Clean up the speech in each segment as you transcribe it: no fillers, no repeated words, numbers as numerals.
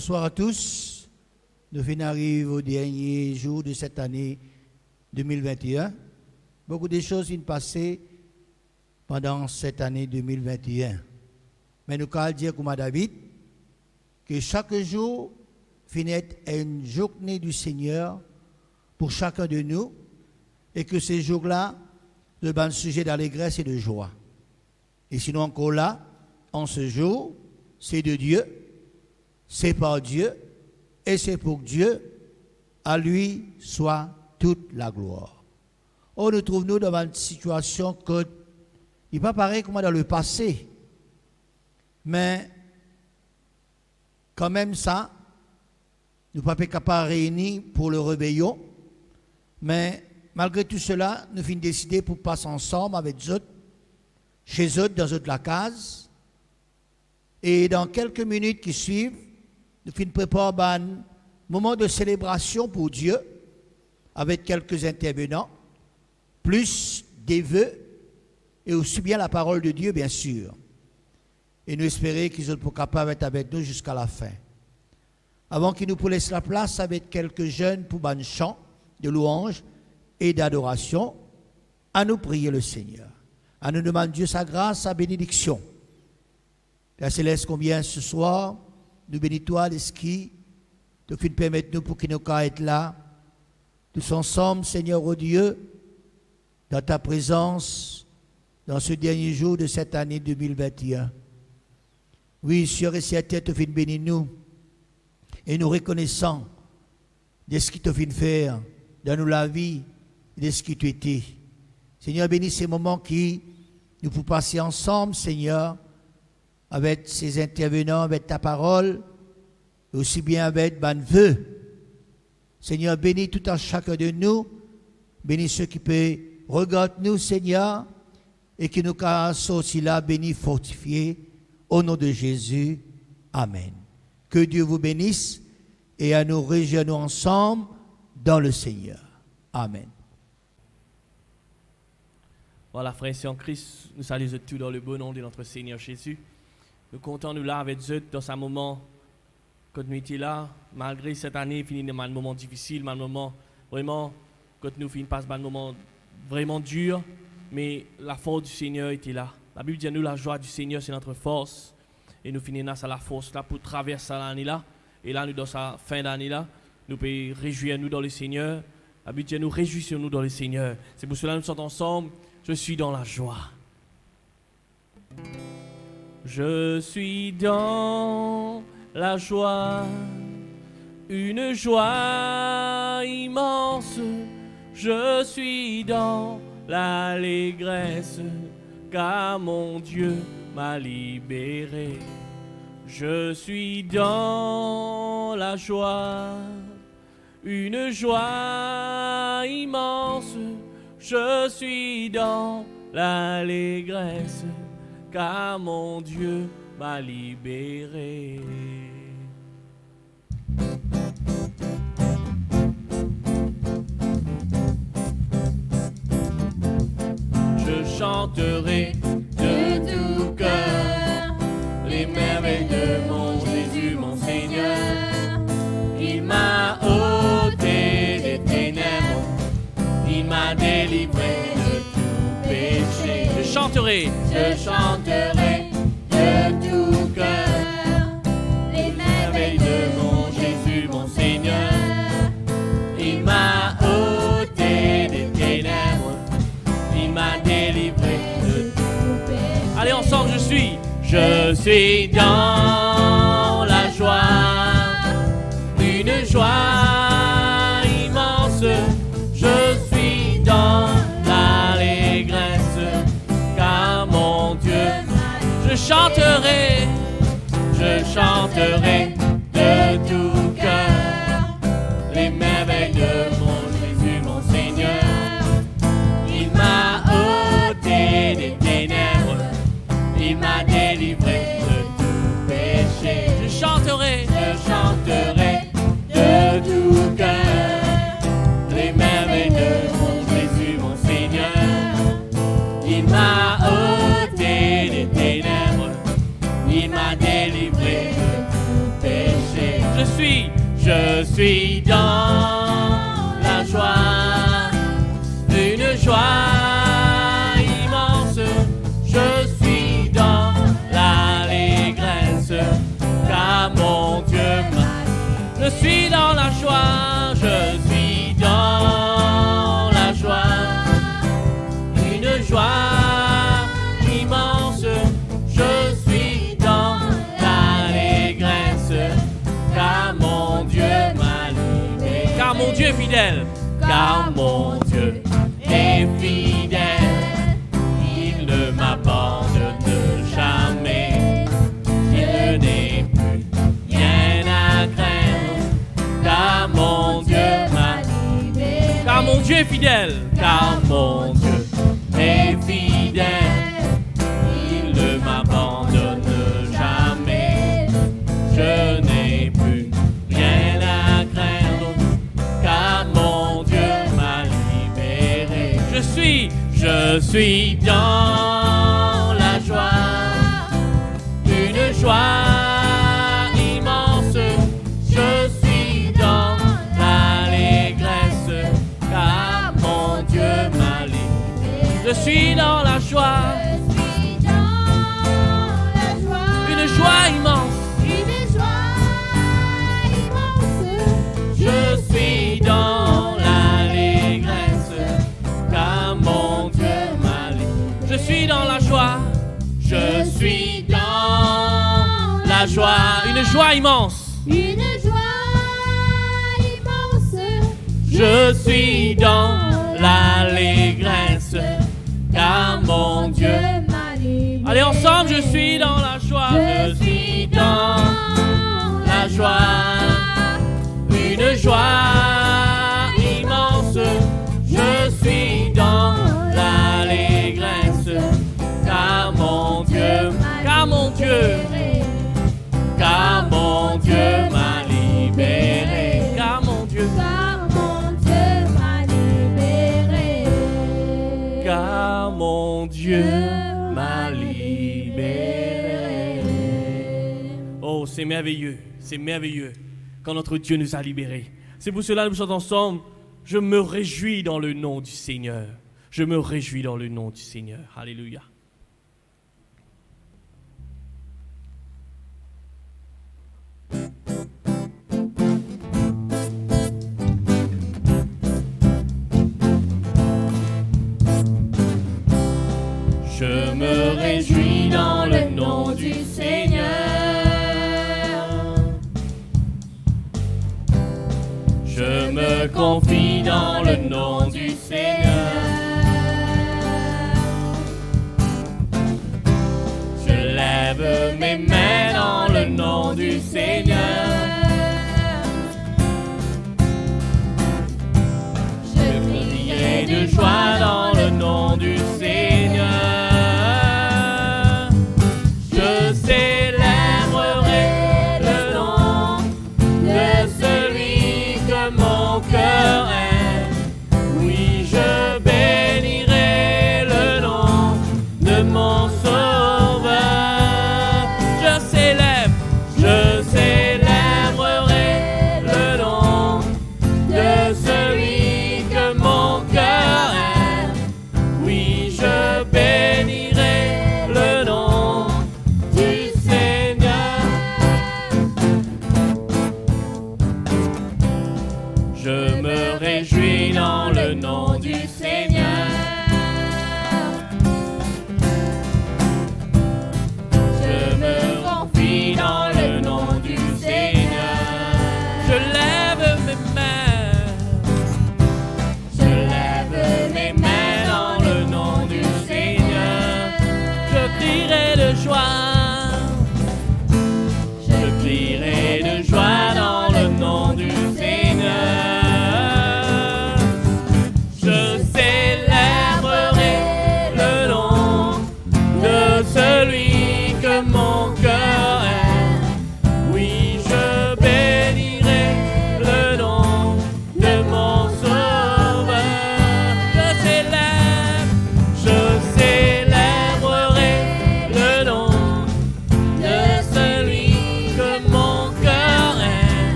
Bonsoir à tous. Nous venons d'arriver au dernier jour de cette année 2021. Beaucoup de choses sont passées pendant cette année 2021. Mais nous allons dire comme David que chaque jour finit une journée du Seigneur pour chacun de nous et que ces jours-là, le bon sujet d'allégresse et de joie. Et sinon encore là, en ce jour, c'est de Dieu, c'est par Dieu et c'est pour Dieu. À lui soit toute la gloire. Oh, nous trouvons-nous dans une situation que il n'est pas pareil comme dans le passé. Mais quand même ça, nous ne sommes pas capables de réunir pour le réveillon. Mais malgré tout cela, nous avons décidé pour passer ensemble avec eux, chez eux, dans la case. Et dans quelques minutes qui suivent, nous avons préparé un moment de célébration pour Dieu avec quelques intervenants, plus des vœux et aussi bien la parole de Dieu, bien sûr. Et nous espérons qu'ils seront capables d'être avec nous jusqu'à la fin. Avant qu'ils nous laissent la place avec quelques jeunes pour un chant de louange et d'adoration, à nous prier le Seigneur. À nous demander Dieu sa grâce, sa bénédiction. Père Céleste, combien ce soir, nous bénis toi, l'Esprit, de permettre nous pour qu'il nous être là, tous ensemble, Seigneur, oh Dieu, dans ta présence, dans ce dernier jour de cette année 2021. Oui, sûr et certain, tu viens bénir nous. Et nous reconnaissons de ce qui te vient faire dans nous la vie et de ce qui tu étais. Seigneur, bénis ces moments qui nous pouvons passer ensemble, Seigneur, avec ces intervenants, avec ta parole, et aussi bien avec ban vœux. Seigneur, bénis tout un chacun de nous, bénis ceux qui peuvent regarder nous, Seigneur, et qui nous sont aussi là, bénis, fortifiés, au nom de Jésus. Amen. Que Dieu vous bénisse et à nous réjouir ensemble dans le Seigneur. Amen. Voilà, frères et sœurs en Christ, nous saluons tous dans le beau nom de notre Seigneur Jésus. Nous comptons nous là avec eux dans un moment quand nous étions là, malgré cette année, fini de un moment difficile, un moment vraiment, quand nous finissons par un moment vraiment dur, mais la force du Seigneur était là. La Bible dit nous la joie du Seigneur, c'est notre force. Et nous finissons à la force là pour traverser l'année là. Et là, nous dans sa fin d'année là, nous pouvons réjouir nous dans le Seigneur. La Bible dit nous réjouissons-nous dans le Seigneur. C'est pour cela que nous sommes ensemble. Je suis dans la joie. Je suis dans la joie, une joie immense. Je suis dans l'allégresse, car mon Dieu m'a libéré. Je suis dans la joie, une joie immense. Je suis dans l'allégresse, car mon Dieu m'a libéré. Je chanterai de tout cœur les merveilles de mon Jésus, mon Seigneur. Il m'a ôté des ténèbres, il m'a délivré de tout péché. Je chanterai de tout cœur les merveilles de mon Jésus, mon Seigneur. Il m'a ôté des ténèbres, il m'a délivré de tout péché. Allez ensemble, je suis dans la joie, une joie immense. Je suis dans l'allégresse, car mon Dieu, je chanterai de tout cœur les merveilles de mon Jésus, mon Seigneur. Il m'a ôté des ténèbres, il m'a délivré de tout péché. suis dans la joie, une joie immense. Je suis dans l'allégresse, car mon Dieu m'a. Je suis dans la joie, je suis dans la joie, une joie immense. Je suis dans l'allégresse, car mon Dieu m'a libéré. Car mon Dieu est fidèle, car mon Dieu est fidèle. Il ne m'abandonne jamais. Je n'ai plus rien à craindre, car mon Dieu m'a libéré. Car mon Dieu est fidèle, car mon Dieu est fidèle. Il ne m'abandonne jamais. Je n'ai plus rien à craindre, car mon Dieu m'a libéré. Je suis dans la joie, une joie immense. Je suis dans l'allégresse, car mon Dieu m'a libéré. Je suis dans la joie, une joie immense. Je suis dans l'allégresse, car mon Dieu m'a libéré. Je suis dans la joie, je suis dans la joie, une joie immense. Une joie immense. Je suis dans l'allégresse, car mon Dieu m'a libéré. Allez ensemble, je suis dans la joie, je suis dans la joie, une joie immense. Je suis dans l'allégresse, car mon Dieu m'a libéré. Car mon Dieu m'a libéré. Car mon Dieu m'a libéré. Car mon Dieu m'a libéré. Oh, c'est merveilleux quand notre Dieu nous a libérés. C'est pour cela que nous chantons ensemble. Je me réjouis dans le nom du Seigneur. Je me réjouis dans le nom du Seigneur. Alléluia. Je me réjouis dans le nom du Seigneur. Je me confie dans le nom du Seigneur. Je lève mes mains dans le nom du Seigneur. Je crierai de joie dans le nom du Seigneur. Je célébrerai le nom de celui que mon cœur aime. Oui, je bénirai le nom de mon Sauveur. Je célébrerai le nom de celui que mon cœur aime.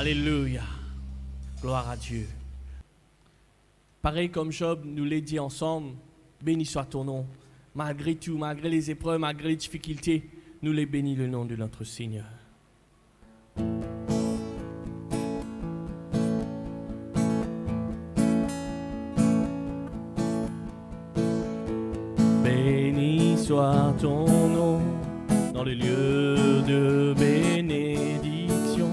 Alléluia. Gloire à Dieu. Pareil comme Job nous l'a dit ensemble, béni soit ton nom. Malgré tout, malgré les épreuves, malgré les difficultés, nous les bénis le nom de notre Seigneur. Béni soit ton nom dans les lieux de bénédiction,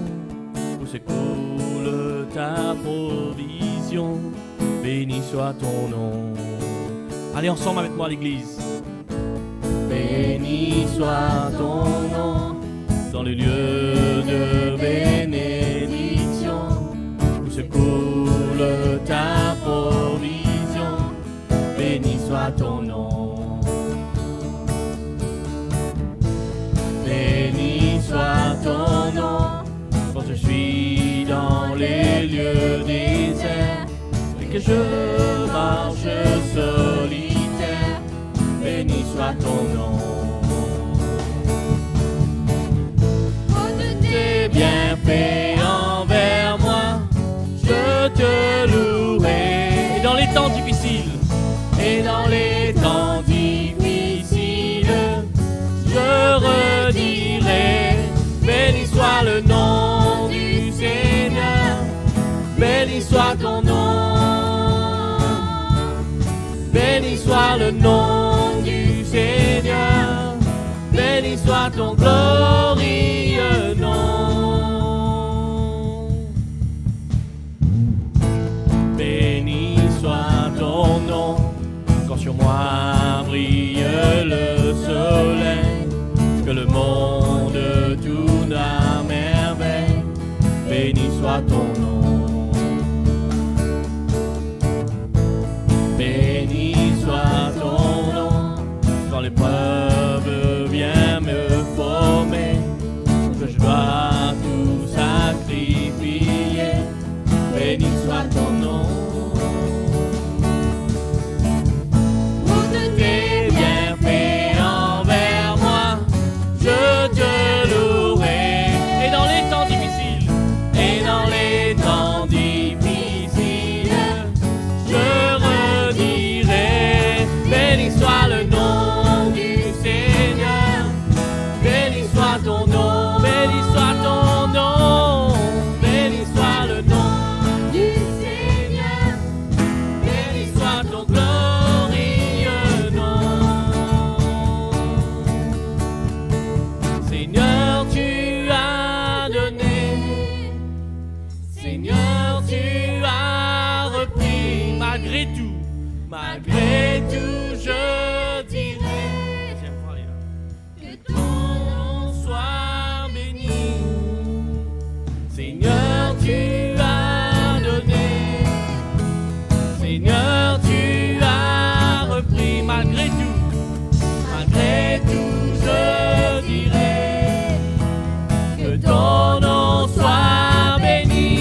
où s'écoule ta provision. Béni soit ton nom. Allez ensemble avec moi à l'église. Béni soit ton nom dans les lieux de bénédiction, où s'écoule ta provision. Béni soit ton nom. Béni soit ton nom quand je suis dans les lieux déserts et que je marche solitaire. Béni soit ton nom. Pour tes bienfaits envers moi, je te louerai. Et dans les temps difficiles, et dans les temps difficiles, je redirai, béni soit le nom du Seigneur, béni soit ton nom, béni soit le nom du Seigneur, béni soit ton glorieux nom. Béni soit ton nom, quand sur moi brille le soleil, que le monde tourne à merveille. Béni soit ton nom. Béni soit ton nom, quand l'épreuve vient me former, que je dois tout sacrifier. Béni soit ton nom. Malgré tout, je dirai que ton nom soit béni. Seigneur, tu as donné. Seigneur, tu as repris. Malgré tout, je dirai que ton nom soit béni.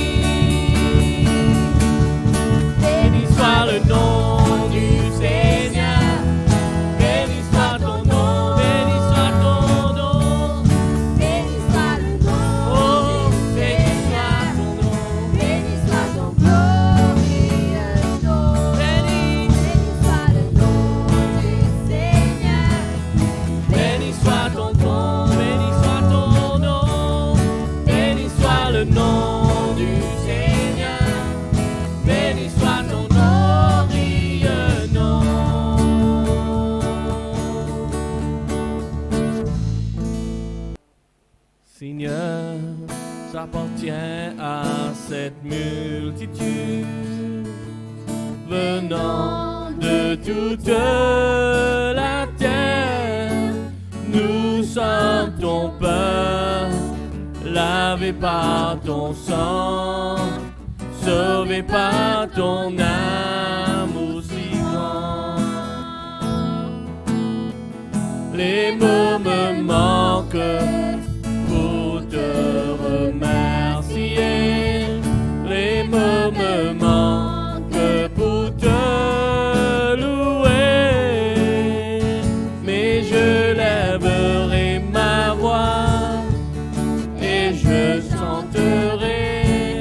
Béni soit le nom. Seigneur, j'appartiens à cette multitude venant de toute la terre. Nous sommes ton peuple, lavé par ton sang, sauvé par ton amour si grand. Les mots me manquent pour te remercier, les mots me manquent pour te louer, mais je lèverai ma voix et je chanterai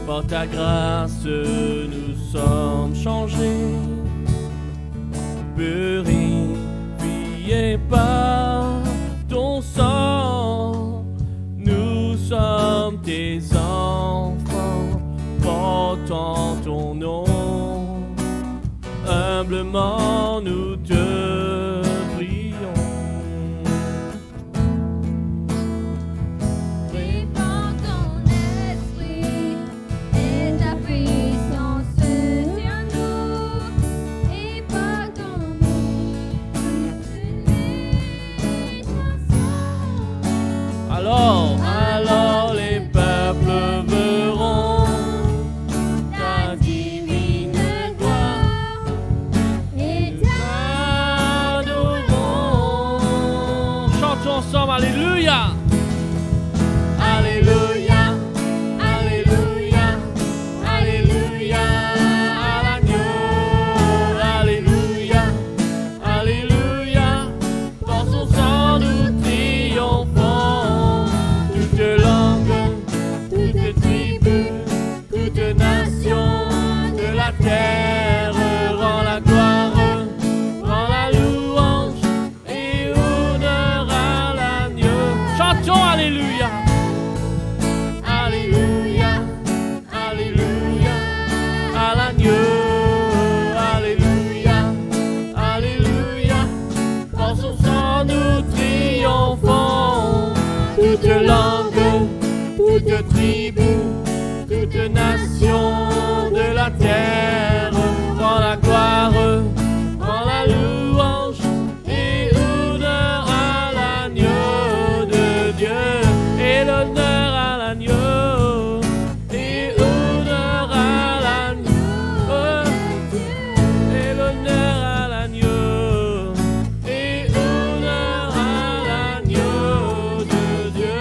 Par ta grâce, nous sommes changés, purifiés par ton sang. Nous sommes tes enfants, portant ton nom. Humblement, nous te prions. Répands ton esprit et ta puissance sur nous, et par ton nom, toutes les chansons. Alors les peuples verront Ta divine gloire et t'adoreront. Chantons ensemble, alléluia. Alléluia, Alléluia, Alléluia, À l'agneau, alléluia, alléluia. Par son sang nous triomphons. Toute langue, toute tribu, toute nation de la terre rend la gloire, rend la louange et honneur à l'agneau. Chantons alléluia. Alléluia, alléluia, à l'agneau, alléluia, alléluia. Par son sang nous triomphons. Toute langue, toute tribu, toute nation de la terre rend la gloire, rend la louange et honneur à l'agneau de Dieu. Et l'honneur à l'agneau, et honneur à l'agneau, et l'honneur à l'agneau, et honneur à l'agneau de Dieu.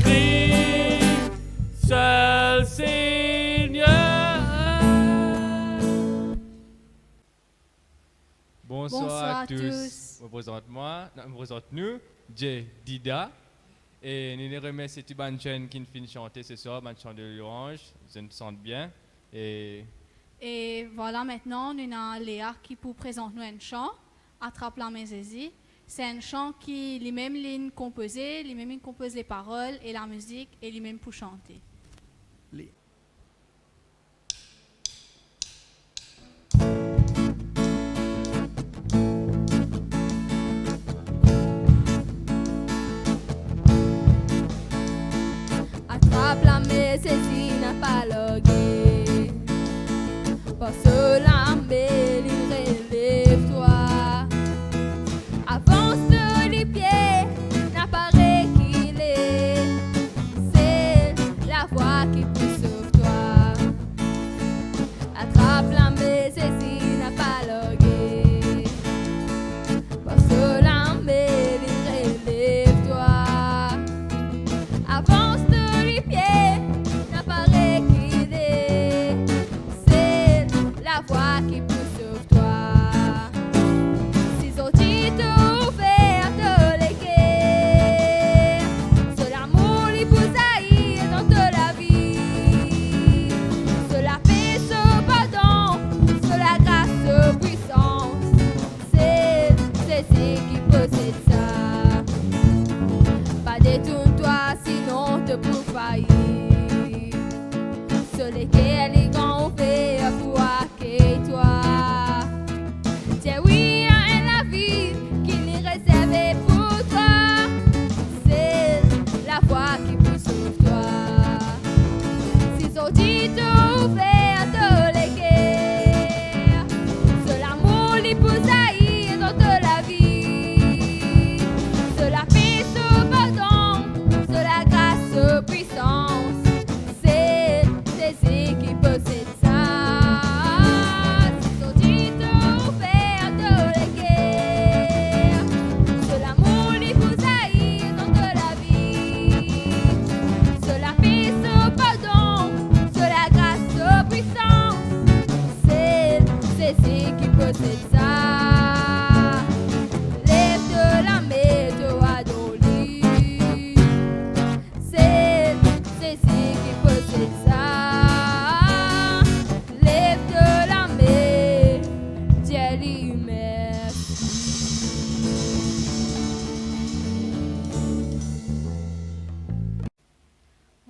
Jésus-Christ, seul Seigneur. Bonsoir à tous. Je me présente nous, Jay Dida. Et nous les remercions tous les jeunes qui viennent chanter ce soir, les chants de louange. Ils nous sentent bien. Et Et voilà, maintenant, nous avons Léa qui pour présenter nous un chant, Attrape la main Jésus. C'est un chant qui lui-même ligne composé, lui-même il compose les paroles et la musique, et lui-même pour chanter. Attrape la main, Cécile n'a pas logué. Passe la main, relève-toi. Avance sur les pieds, n'apparaît qu'il est. C'est la voix qui pousse sur toi. Attrape la main, Cécile n'a pas logué. Passe la main, relève-toi. Avance sur les pieds, n'apparaît qu'il est. C'est la voix qui pousse sur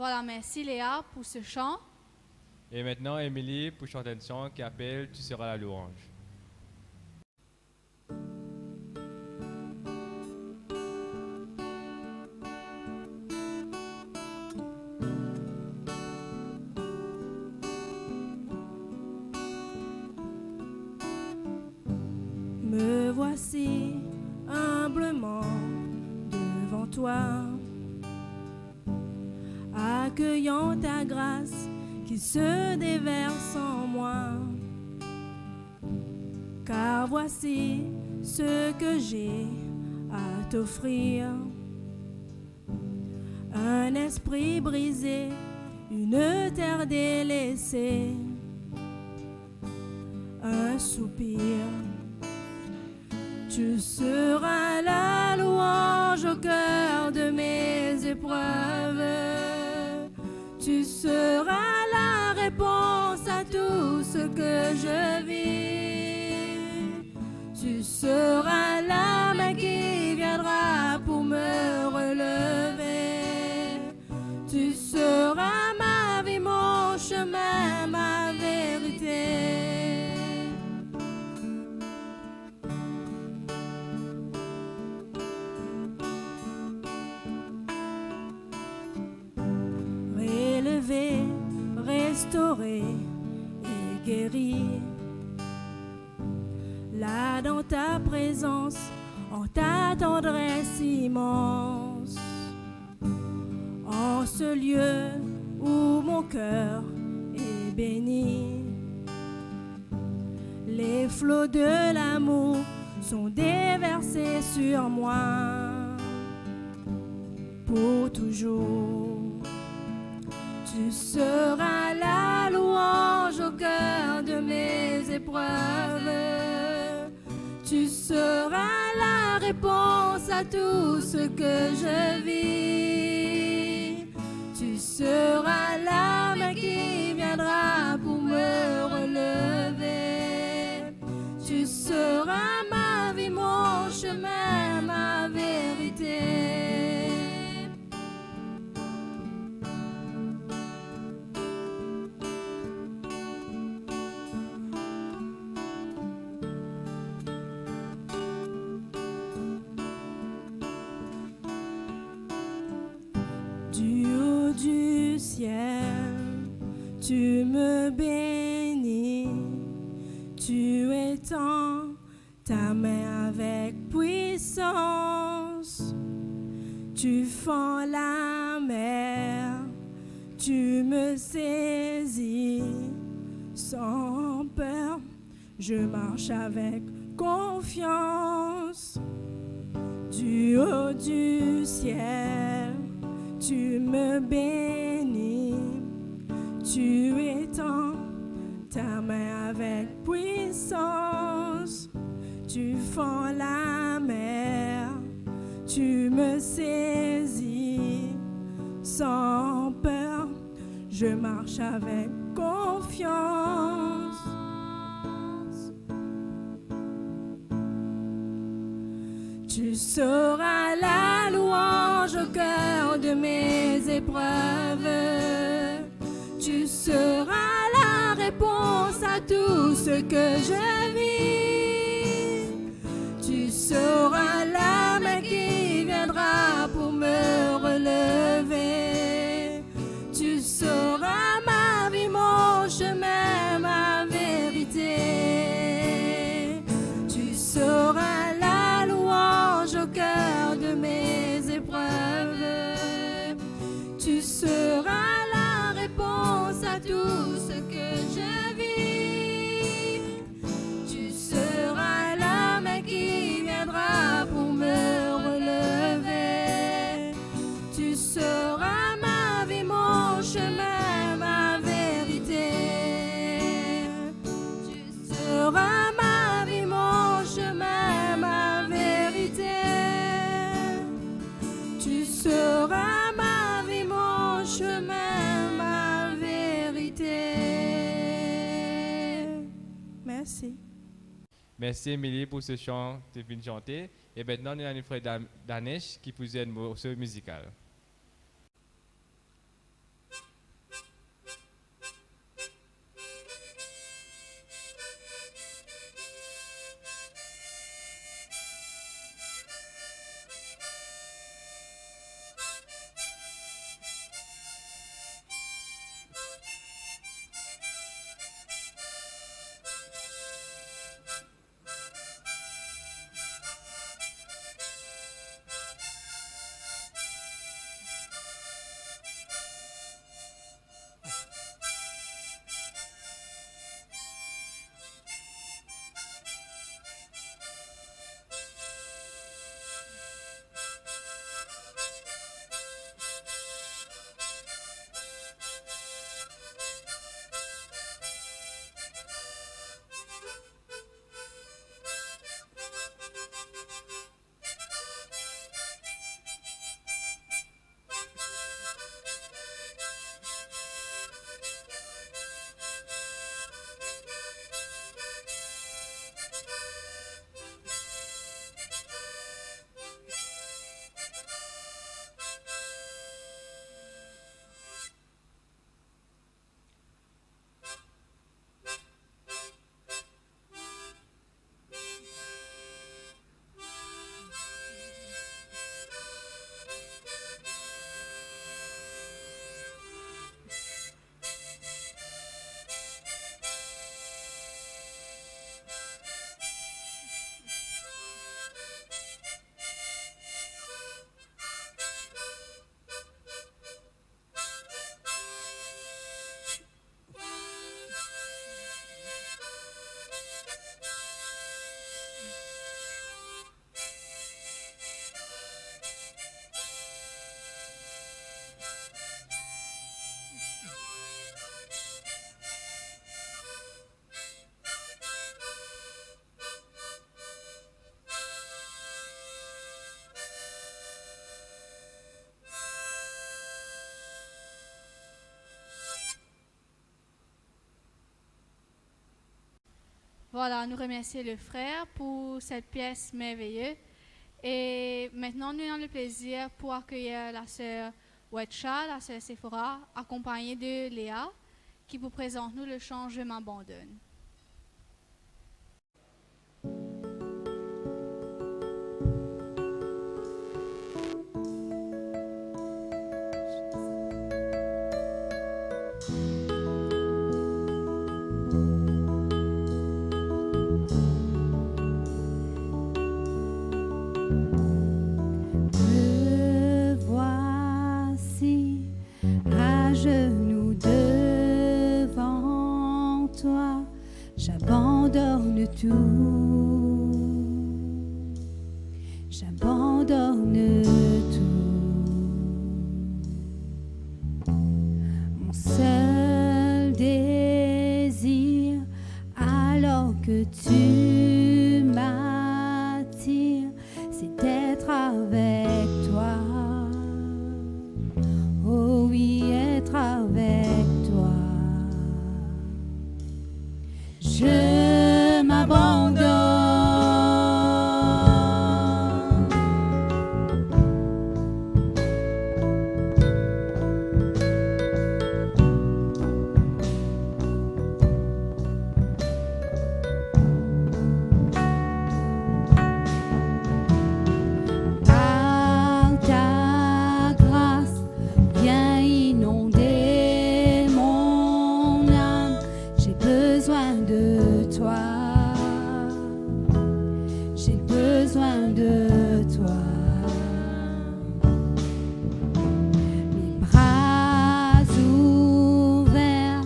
Voilà, merci Léa pour ce chant. Et maintenant, Émilie, pour chanter une chanson qui appelle Tu seras la louange. Me voici humblement devant toi, accueillant ta grâce qui se déverse en moi. Car voici ce que j'ai à t'offrir: un esprit brisé, une terre délaissée, un soupir. Tu seras la louange au cœur de mes épreuves. Tu seras la réponse à tout ce que je vis. Tu seras la main qui viendra pour me relever. Tu seras ma vie, mon chemin, ma vérité. Restauré et guéri, là dans ta présence, en ta tendresse immense, en ce lieu où mon cœur est béni. Les flots de l'amour sont déversés sur moi pour toujours. Tu seras la louange au cœur de mes épreuves. Tu seras la réponse à tout ce que je vis. Tu seras la main qui viendra pour me relever. Tu seras ma vie, mon chemin, ma vérité. Du haut du ciel, tu me bénis, tu étends ta main avec puissance, tu fends la mer, tu me saisis sans peur, je marche avec confiance. Du haut du ciel, tu me bénis, tu étends ta main avec puissance, tu fends la mer, tu me saisis sans peur, je marche avec confiance. Tu seras la louange au cœur de mes épreuves. Tu seras la réponse à tout ce que je vis. Tu seras la main qui viendra pour me relever. Tu seras ma vie, mon chemin, ma vérité. Tu seras la louange au cœur de mes épreuves. Tu seras la réponse à tout ce que je vis. Tu seras la main qui viendra pour me relever. Tu seras ma vie, mon chemin, ma vérité. Tu seras ma vie, mon chemin, ma vérité. Tu seras ma vie, mon chemin, ma vérité. Merci. Merci Émilie pour ce chant que tu viens de chanter. Et maintenant, nous avons une frère Danesh qui posait un morceau musical. voilà, nous remercier le frère pour cette pièce merveilleuse. Et maintenant, nous avons le plaisir pour accueillir la sœur Wetcha, la sœur Sephora, accompagnée de Léa, qui vous présente nous le chant « Je m'abandonne ». Me voici à genoux devant toi, j'abandonne tout, j'abandonne tout. Mon seul désir, alors que tu m'attires, c'est d'être avec toi. Oh oui, être avec toi. Je m'abandonne. Par ta grâce, viens inonder mon âme. J'ai besoin de toi. J'ai besoin de toi. Mes bras ouverts,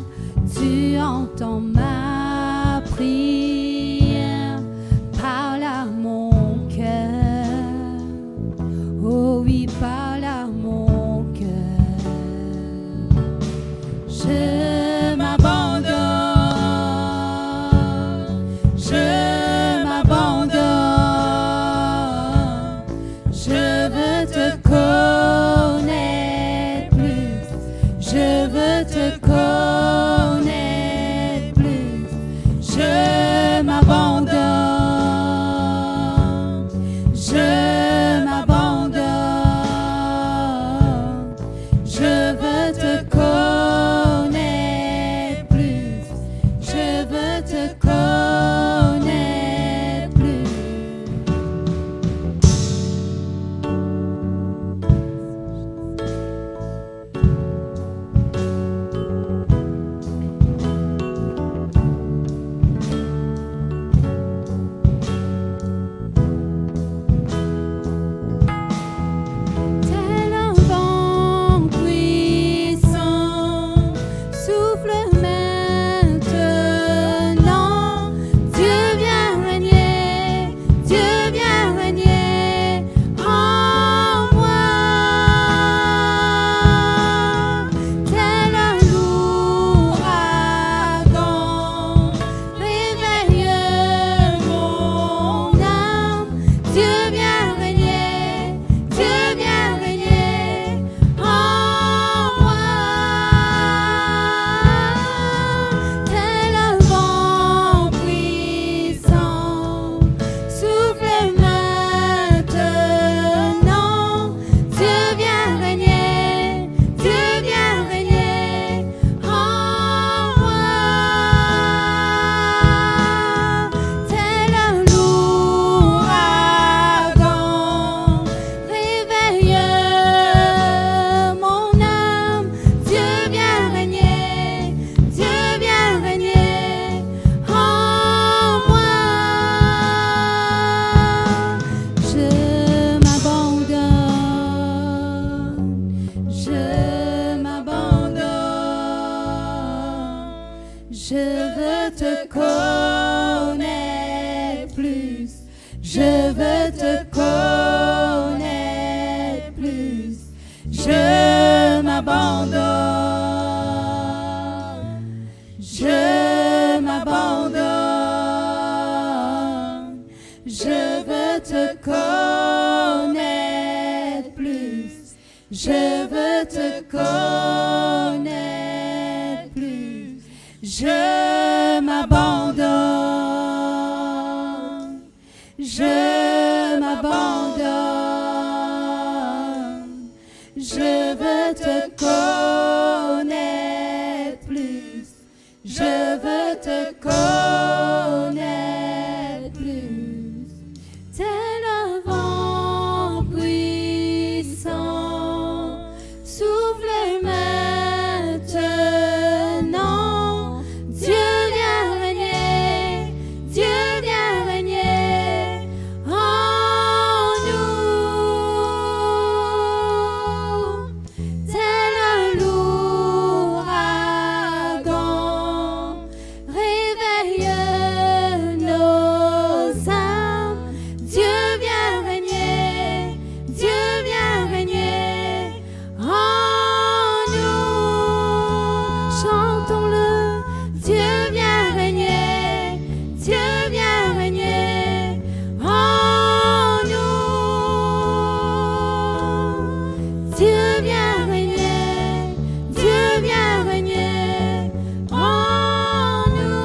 tu entends ma prière. Parle à mon cœur. Oh oui, parle à mon cœur. Je m'abandonne. Je m'abandonne. Je veux te connaître plus. Je veux te connaître plus. Je m'abandonne. Je m'abandonne. Je veux te connaître plus. Je veux te connaître plus. Tel un vent puissant, souffle maintenant. Dieu vient régner en moi. Tel un ouragan, réveille mon âme. Dieu vient régner en moi. Tel un vent puissant, souffle maintenant. Dieu vient régner en moi. Tel un ouragan, réveille mon âme. Dieu vient régner en moi. Je m'abandonne. Je m'abandonne. Je veux te connaître plus. Je veux te connaître plus. Je m'abandonne. Je m'abandonne. Je veux te connaître plus. Je veux te connaître plus. Je m'abandonne. veux te connaître plus. Je veux te connaître plus. Tel un vent puissant, souffle maintenant. Dieu vient régner, Dieu vient régner en nous. Tel un l'ouragan, réveille nos âmes. Dieu vient régner, Dieu vient régner en nous. Chantons-le, Dieu vient régner, Dieu vient régner en nous. Dieu vient régner, Dieu vient régner en nous.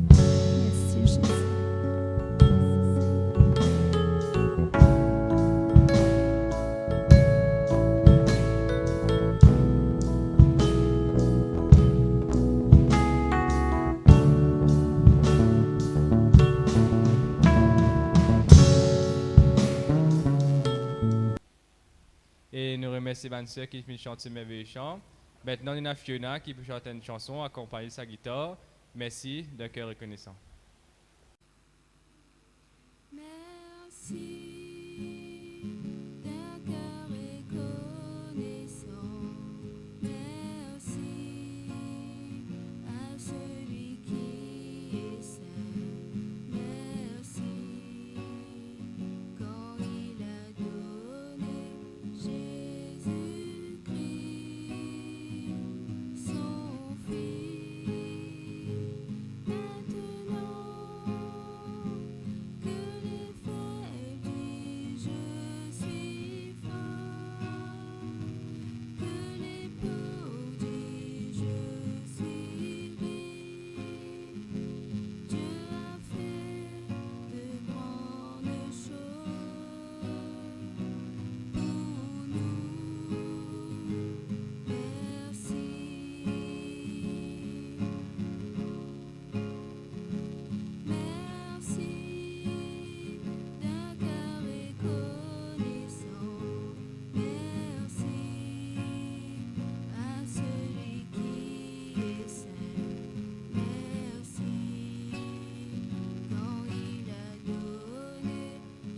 Merci Jésus. Et nous remercions les sœurs qui viennent chanter merveilleux chant. Maintenant, il y a Fiona qui peut chanter une chanson accompagnée de sa guitare. Merci d'un cœur reconnaissant. Merci d'un cœur reconnaissant. Merci à celui qui est saint. Merci quand il a donné Jésus-Christ, son Fils. Maintenant que les faits disent je suis fort, que les peaux disent je suis libre, Dieu a fait de grandes choses pour nous. Merci. Merci d'un cœur reconnaissant. Merci à celui qui est saint. Merci quand il a donné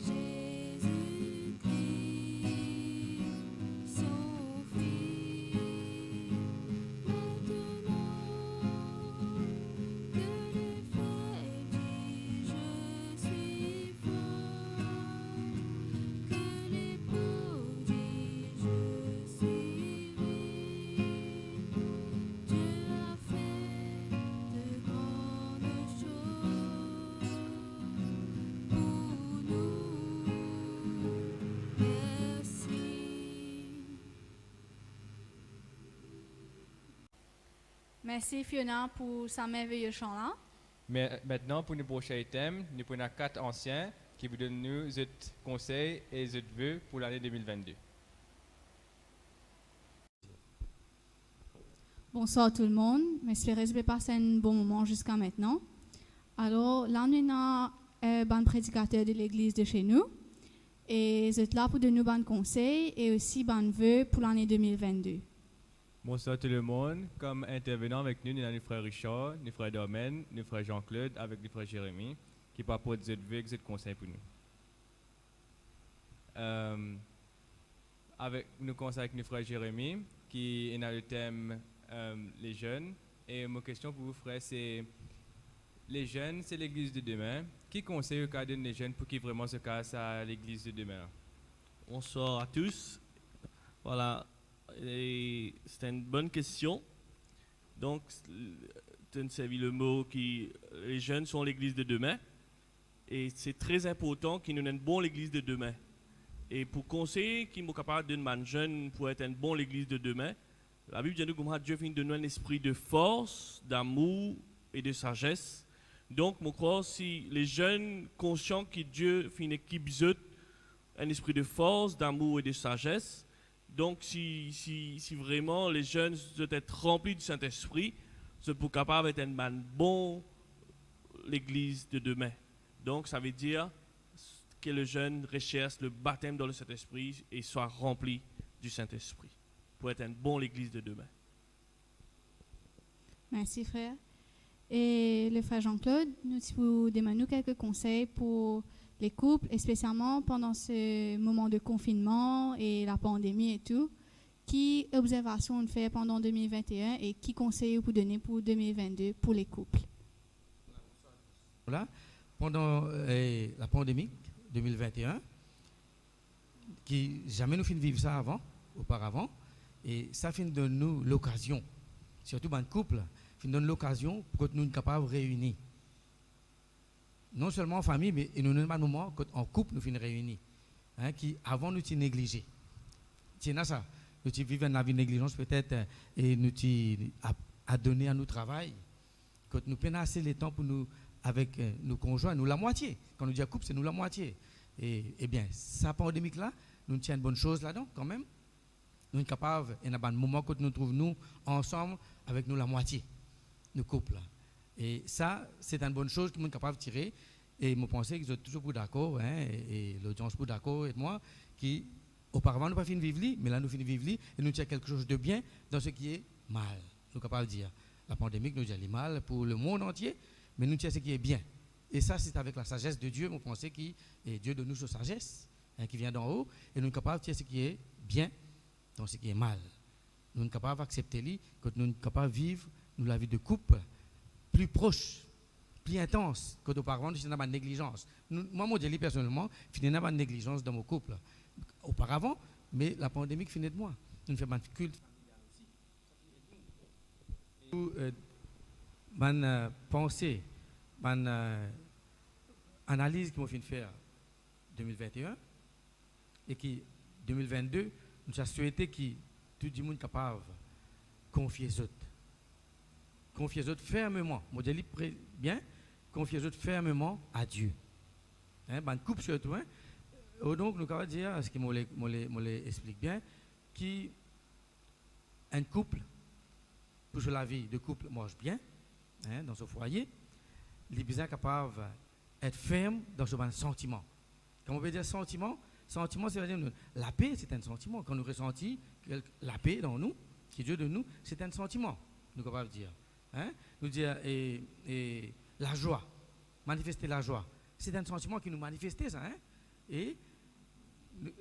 Jésus-Christ, son Fils. Maintenant que les faits disent je suis fort, que les peaux disent je suis libre, Dieu a fait de grandes choses pour nous. Merci. Merci Fiona pour sa merveilleuse chant là. Mais maintenant, pour nos prochains thèmes, nous prenons 4 anciens qui vous donnent nous des conseils et des vœux pour l'année 2022. Bonsoir tout le monde. J'espère que vous avez passé un bon moment jusqu'à maintenant. Alors, là, nous avons un prédicateur de l'église de chez nous. Et vous êtes là pour donner nos conseils et aussi des vœux pour l'année 2022. Bonsoir tout le monde. Comme intervenant avec nous, nous avons nos frères Richard, nos frères Domaine, nos frères Jean-Claude, avec nos frères Jérémy, qui parlent pour des vœux et des conseils pour nous. Avec nous commençons avec nos frères Jérémy, qui est dans le thème les jeunes. Et ma question pour vous, frères, c'est les jeunes, c'est l'église de demain. Qui conseille au cas les jeunes pour qu'ils vraiment se cassent à l'église de demain? Bonsoir à tous. Voilà, et c'est une bonne question. Donc, tu as servi le mot qui les jeunes sont l'église de demain. Et c'est très important qu'ils nous aient bon l'église de demain. Et pour conseiller qu'ils sont capables de demander jeunes pour être une bonne l'église de demain, la Bible dit que Dieu vient de nous un esprit de force, d'amour et de sagesse. Donc, je crois si les jeunes conscients que Dieu fait une équipe un esprit de force, d'amour et de sagesse. Donc, si vraiment les jeunes doivent être remplis du Saint-Esprit, c'est pour capable d'être un bon l'église de demain. Donc, ça veut dire que le jeune recherche le baptême dans le Saint-Esprit et soit rempli du Saint-Esprit pour être un bon l'église de demain. Merci, frère. Et le frère Jean-Claude, nous vous demandons quelques conseils pour les couples, et spécialement pendant ce moment de confinement et la pandémie et tout. Qui observation on fait pendant 2021 et qui conseil vous donner pour 2022 pour les couples? Voilà. Pendant la pandémie 2021, qui jamais nous fin de vivre ça auparavant, et ça fin de nous l'occasion, surtout dans le couple, fin donne l'occasion pour que nous soyons capables de réunir. Non seulement en famille, mais nous n'avons pas de moment en couple nous finissons réunis. Hein, qui avant nous étions négligés. C'est ça. Nous vivons une vie de négligence peut-être et nous à donner à nous travail. Quand nous prenons assez le temps pour nous avec nos conjoints, nous la moitié. Quand nous disons couple, c'est nous la moitié. Et bien, ça pandémique là, nous tiens une bonne chose là-dedans quand même. Nous sommes capables, il y a un moment quand nous trouvons nous ensemble avec nous la moitié, nos couples. Et ça, c'est une bonne chose que nous sommes capables de tirer. Et je pense que vous êtes toujours d'accord, hein, et l'audience est d'accord avec moi, qui auparavant nous pas fini de vivre, mais là nous finissons de vivre et nous tient quelque chose de bien dans ce qui est mal. Nous sommes capables de dire. La pandémie nous dit mal pour le monde entier, mais nous tient ce qui est bien. Et ça, c'est avec la sagesse de Dieu, vous pensez qu'il est Dieu de nous sa sagesse, hein, qui vient d'en haut, et nous sommes capables de dire ce qui est bien dans ce qui est mal. Nous sommes capables d'accepter lui, quand nous sommes capables de vivre nous, la vie de couple plus proche, plus intense qu'auparavant, nous sommes dans la négligence. Moi, mon Dieu, personnellement, je suis dans la négligence dans mon couple. Auparavant, mais la pandémie finit de moi. Nous faisons un culte familial aussi. Une pensée, une analyse que nous fait faire 2021 et qui 2022, nous avons souhaité que tout le monde soit capable de confier les autres. Confier les autres fermement. Mon Dieu, bien, confier les autres fermement à Dieu. Hein, une couple surtout, hein. Donc, nous allons dire, ce que je explique bien, qu'un couple, pour que la vie de couple marche bien, hein, dans ce foyer, il est bien capable d'être ferme dans ce sentiment. Quand on veut dire sentiment, sentiment, c'est dire la paix, c'est un sentiment. Quand nous ressentons la paix dans nous, qui est Dieu de nous, c'est un sentiment, nous sommes capables de dire. Hein? Nous dire, et la joie, manifester la joie, c'est un sentiment qui nous manifeste, ça. Hein? Et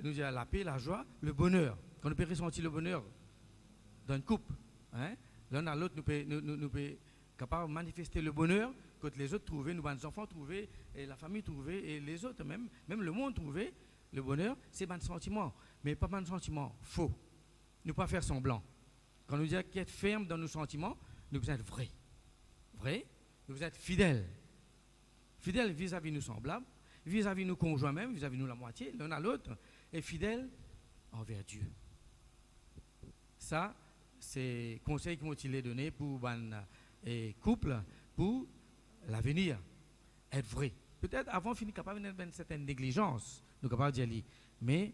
nous dire la paix, la joie, le bonheur. Quand nous pouvons ressentir le bonheur dans une couple, hein, l'un à l'autre, nous pouvons capables de manifester le bonheur que les autres trouvaient, nous, nos enfants trouvaient, et la famille trouvait, et les autres même le monde trouvait. Le bonheur, c'est un sentiment, mais pas un sentiment faux. Ne pas faire semblant. Quand nous disons qu'être ferme dans nos sentiments, nous devons être vrais. Vrai, nous devons être fidèles. Fidèles vis-à-vis de nos semblables, vis-à-vis de nos conjoints même, vis-à-vis de nous la moitié, l'un à l'autre, et fidèles envers Dieu. Ça, c'est le conseil qui m'ont donné pour un couple, pour l'avenir. Être vrai. Peut-être avant, finir capable d'une certaine négligence, nous sommes capables de dire, mais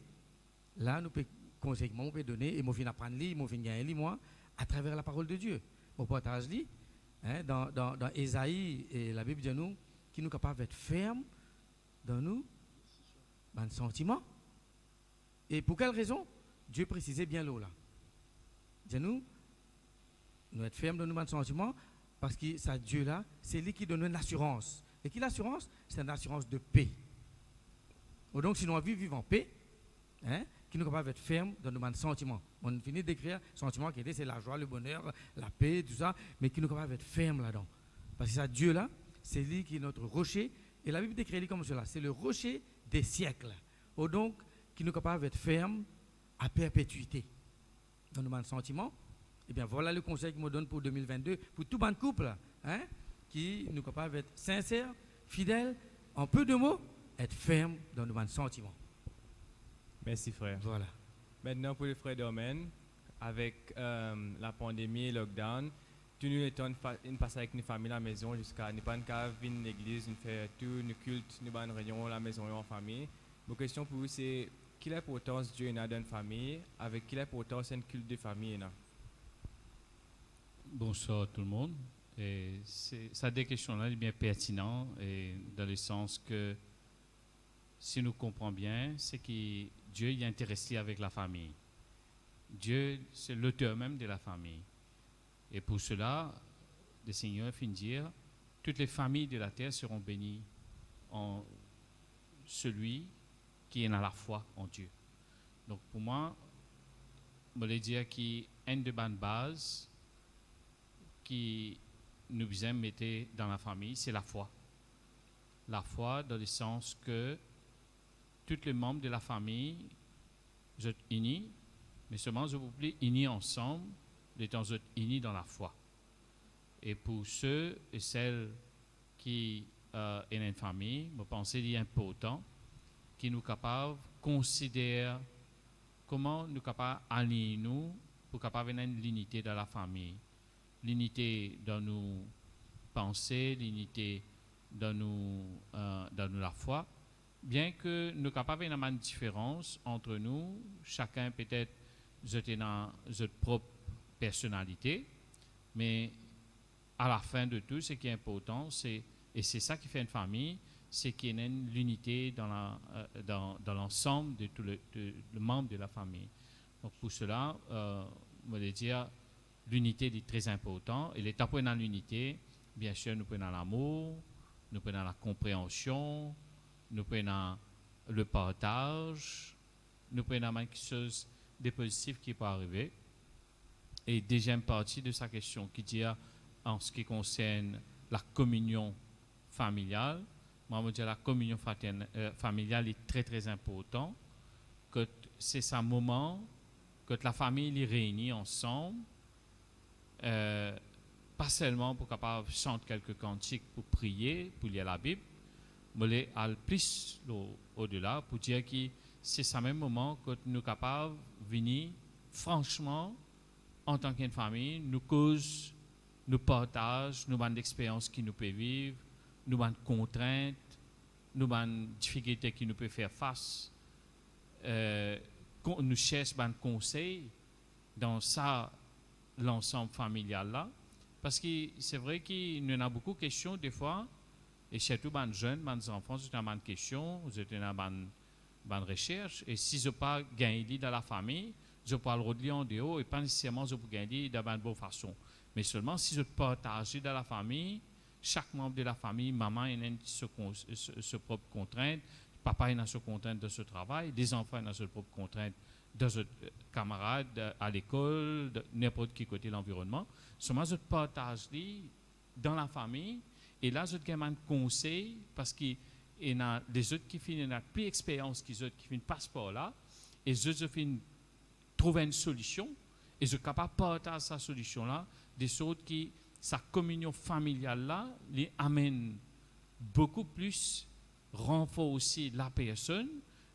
là, nous pouvons conseiller, moi, peut donner, et moi, je apprendre, moi, je gagner, moi, à travers la parole de Dieu. Mon partage, hein, dans Ésaïe, et la Bible dit nous, qui nous sommes capables d'être fermes dans nous, dans le sentiment. Et pour quelle raison? Dieu précisait bien l'eau là. Dit nous être fermes dans nos sentiments, parce que ça, Dieu là, c'est lui qui donne une assurance. Et qui l'assurance? C'est une assurance de paix. Donc, si nous avons vivre en paix, hein, qui nous capables d'être fermes dans nos sentiments. On finit d'écrire sentiments qui étaient c'est la joie, le bonheur, la paix, tout ça, mais qui nous capables d'être fermes là-dedans. Parce que ça, Dieu là, c'est lui qui est notre rocher. Et la Bible décrit comme cela, c'est le rocher des siècles. Donc, qui nous capables d'être fermes à perpétuité dans nos sentiments. Eh bien, voilà le conseil qu'il me donne pour 2022, pour tout bon couple, hein, qui nous capables d'être sincères, fidèles, en peu de mots, être fermes dans nos sentiments. Merci frère. Voilà. Maintenant pour le frère Domaine, avec la pandémie et le lockdown, tout nous étant une passe avec nos familles à la maison jusqu'à ne pas venir à l'église, nous faire tout, nous culte, nous une réunion à la maison et en famille. Ma question pour vous, c'est quelle importance Dieu a dans une famille, avec quelle importance un culte de famille a? Bonsoir tout le monde. Et ça, des questions-là, est bien pertinent et dans le sens que si nous comprenons bien, c'est que Dieu est intéressé avec la famille. Dieu, c'est l'auteur même de la famille. Et pour cela, le Seigneur finit de dire, toutes les familles de la terre seront bénies en celui qui est dans la foi en Dieu. Donc pour moi, je voulais dire qu'il y a une de bonnes bases qui nous aime mettre dans la famille, c'est la foi. La foi dans le sens que tous les membres de la famille sont unis, mais seulement je vous plaît, unis ensemble, étant unis dans la foi. Et pour ceux et celles qui sont dans une famille, je pense qu'il est important qu'ils nous capables de considérer comment nous sommes capables d'aligner nous pour capable avoir une l'unité dans la famille. L'unité dans nos pensées, l'unité dans la foi. Bien que nous sommes capables d'avoir une différence entre nous, chacun peut-être dans notre propre personnalité, mais à la fin de tout, ce qui est important, et c'est ça qui fait une famille, c'est qu'il y a une l'unité dans l'ensemble de tous les membres de la famille. Donc pour cela, je voulais dire, l'unité est très importante. Et l'étape dans l'unité, bien sûr, nous prenons l'amour, nous prenons la compréhension, nous prenons le partage, nous prenons quelque chose de positif qui peut arriver. Et deuxième partie de sa question qui dit en ce qui concerne la communion familiale, moi je dis la communion familiale est très très important, que c'est un moment que la famille est réunie ensemble, pas seulement pour capable chanter quelques cantiques pour prier, pour lire la Bible, mais aller plus au-delà pour dire que c'est ce même moment que nous sommes capables de venir franchement en tant qu'une famille, nous cause, nous partage, nous avons d'expériences qui nous peuvent vivre, nous avons contraintes, nous avons difficultés qui nous peuvent faire face, nous cherchons des conseils dans ça, l'ensemble familial là, parce que c'est vrai qu'il y en a beaucoup de questions des fois, et surtout les jeunes, les enfants, ils ont des questions, ils ont des recherches, et si je ne peux pas gagner dans la famille, je peux le redire en dehors, et pas nécessairement je peux gagner de bonne façon. Mais seulement si je partage dans la famille, chaque membre de la famille, maman a ses propres contraintes, papa a ses contraintes de ce travail, les enfants ont ses propres contraintes de leurs camarades à l'école, de n'importe quel côté de l'environnement. Seulement je partage dans la famille, et là je donne un conseil, parce qu'il y a des autres qui finissent plus d'expérience qu'ils autres qui finissent passeport là, et je finissent trouver une solution, et je suis capable de partager cette solution-là, des autres qui, sa communion familiale-là, les amène beaucoup plus, renforcer la personne,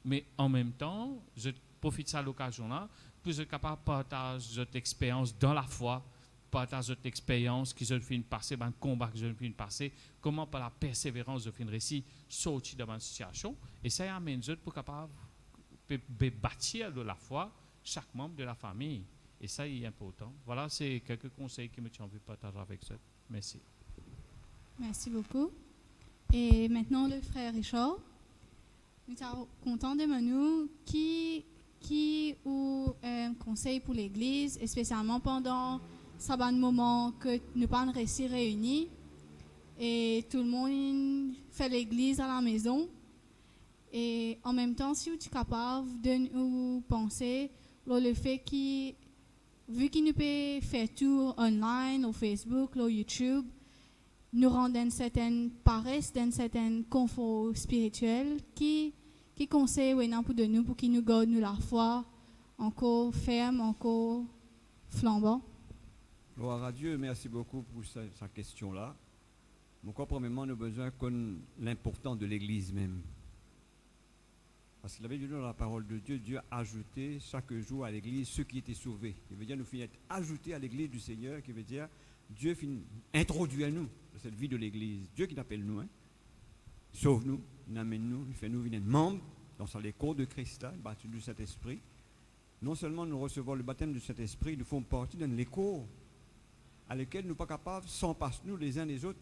mais en même temps, je profite de cette occasion-là, pour être capable de partager votre expérience dans la foi, partager votre expérience qui se finit passer, un combat qui se finit passer, comment par la persévérance de finir réussi sortir de ma situation, et ça amène les autres pour capable de bâtir de la foi chaque membre de la famille. Et ça est important. Voilà, c'est quelques conseils que je envie de partager avec vous. Merci. Merci beaucoup. Et maintenant, le frère Richard. Nous sommes contents de nous qui ou un conseil pour l'Église, et spécialement pendant ce bon moment que nous pas réussi réunis et tout le monde fait l'Église à la maison. Et en même temps, si vous êtes capable de nous penser le fait que vu qu'il nous peut faire tout online, au Facebook, au YouTube, nous rend une certaine paresse, d'un certain confort spirituel qui conseille pour de nous pour qu'il nous garde nous la foi encore ferme, encore flambant. Gloire à Dieu, merci beaucoup pour sa question-là. Donc, premièrement, nous avons besoin de connaître l'importance de l'Église même. Parce qu'il avait dit dans la parole de Dieu, Dieu a ajouté chaque jour à l'Église ceux qui étaient sauvés. Il veut dire nous finissons ajoutés à l'Église du Seigneur, qui veut dire Dieu finit introduit à nous dans cette vie de l'Église. Dieu qui nous appelle nous, sauve-nous, il amène nous, il fait nous venir membres dans les corps de Christ, là, le baptême du Saint-Esprit, non seulement nous recevons le baptême du Saint-Esprit, nous faisons partie d'un écho à lequel nous ne sommes pas capables, sans passer nous les uns les autres.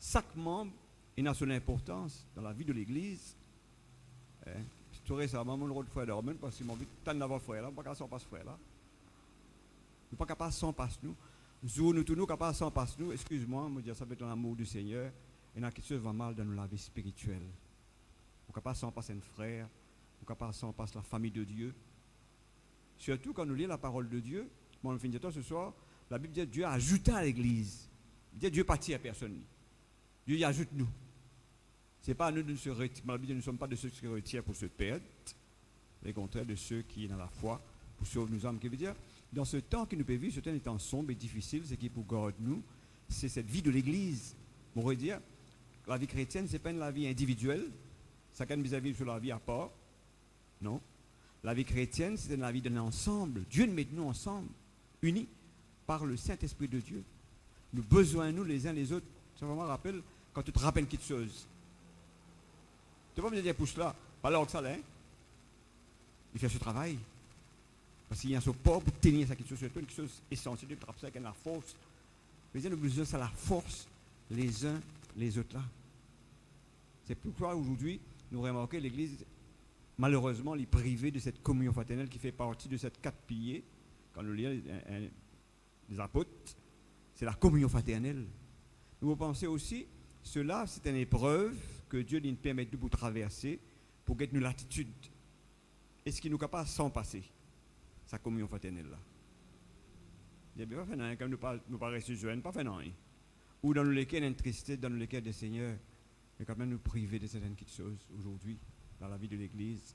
Chaque membre a son importance dans la vie de l'Église. C'est tout récemment, mon rôle de frère d'Ormen, parce que mon but, tant d'avoir frère là, on ne peut pas sans passer frère là. Nous ne sommes pas capables sans passer nous. Nous tous nous capables sans passer nous. Excuse-moi, me dire ça peut être l'amour du Seigneur. Il y en a qui se vont mal dans la vie spirituelle. Nous ne sommes pas sans passer un frère. Nous ne sommes pas sans passer la famille de Dieu. Surtout quand nous lisons la parole de Dieu, on finit ce soir, la Bible dit que Dieu a ajouté à l'Église. Dieu partit à personne. Dieu y ajoute nous. Ce n'est pas à nous de se retirer. La Bible dit nous ne sommes pas de ceux qui se retirent pour se perdre, mais au contraire de ceux qui, dans la foi, pour sauver nos âmes. Qui veut dire, dans ce temps qui nous peut vivre, ce temps étant sombre et difficile, ce qui est pour garder nous, c'est cette vie de l'Église. On pourrait dire, la vie chrétienne, ce n'est pas une vie individuelle, chacun nous vivre sur la vie à part. Non. La vie chrétienne, c'est la vie d'un ensemble. Dieu nous met nous ensemble, unis par le Saint-Esprit de Dieu. Nous besoin nous les uns les autres. Ça vraiment rappelle quand tu te rappelles quelque chose. Tu ne peux pas me dire pour cela, pas là que ça là. Il fait ce travail. Parce qu'il y a ce pauvre pour tenir ça quelque chose sur toi, quelque chose essentiel, de trapper ça avec la force. Mais nous besoin ça la force les uns les autres là. C'est pourquoi aujourd'hui, nous remarquons l'Église, malheureusement, est privée de cette communion fraternelle qui fait partie de cette 4 piliers. Quand nous lisons les apôtres, c'est la communion fraternelle. Vous pensez aussi, cela, c'est une épreuve que Dieu nous permet de traverser pour gagner nous l'attitude. Est-ce qu'il nous est capable sans passer sa communion fraternelle là? Il n'y a pas fait rien, comme nous pas restés jeunes, pas fait rien. Ou dans lesquels une tristesse, dans lesquels des seigneurs, mais quand même nous priver de certaines choses aujourd'hui, dans la vie de l'Église.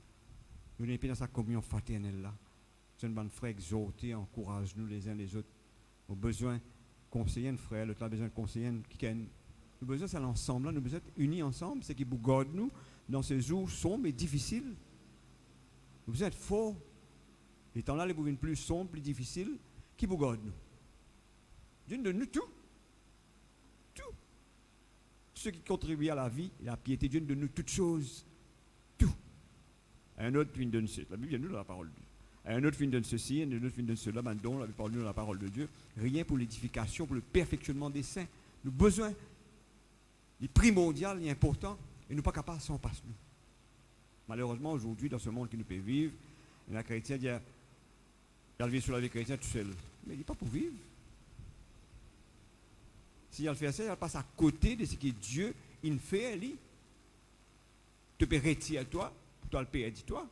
Nous n'avons pas dans sa communion fraternelle là. C'est une bonne frère exhorté, encourage-nous les uns les autres. Nous avons besoin de conseiller un frère, l'autre a besoin de conseiller un qui. Nous avons besoin de ça l'ensemble là, nous avons besoin d'être unis ensemble, c'est qui vous garde nous dans ces jours sombres et difficiles. Nous avons besoin d'être forts. Les temps là, les bouillons plus sombres, plus difficiles, qui vous garde nous? Dieu nous donne tout. Tout. Ce qui contribue à la vie et à la piété, Dieu nous donne toutes choses. Tout. Un autre vient donne ceci. La Bible vient nous dans la parole de Dieu. Un autre vient donne ceci, un autre vient donne cela, ben don, la parole de Dieu dans la parole de Dieu. Rien pour l'édification, pour le perfectionnement des saints. Nous avons besoin. Il est primordial, il est important, et nous ne sommes pas capables sans passer nous. Malheureusement, aujourd'hui, dans ce monde qui nous peut vivre, la chrétienne dit, elle vit sur la vie chrétienne tout seul. Mais il n'est pas pour vivre. Si elle fait ça, elle passe à côté de ce que Dieu il fait, elle dit. Tu peux retirer à toi, pour toi le payer, dis-toi.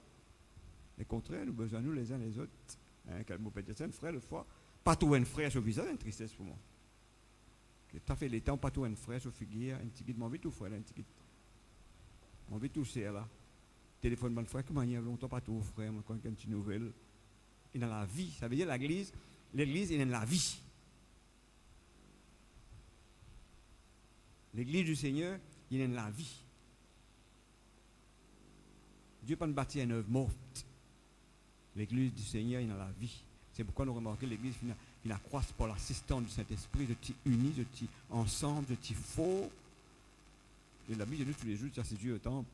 Le contraire, nous besoin nous les uns les autres. Quand vous pétez un frère, l'autre fois, pas tout un frère sur le visage, une tristesse pour moi. Tu as fait les temps, pas tout un frère sur le figure, un petit guide, mon vie tout frère, un petit guide. Mon vie tout c'est là. Téléphone, mon frère, comment il y a longtemps, pas tout frère, moi, quand il y a une petite nouvelle. Il est dans la vie, ça veut dire l'église est dans la vie. L'église du Seigneur, il est dans la vie. Dieu n'a pas bâti une œuvre morte. L'église du Seigneur est dans la vie. C'est pourquoi nous remarquons l'église qui accroît par l'assistance du Saint-Esprit, de petits unis, de petits ensemble, de petits faux. Et la Bible de nous tous les jours, c'est Dieu au temple.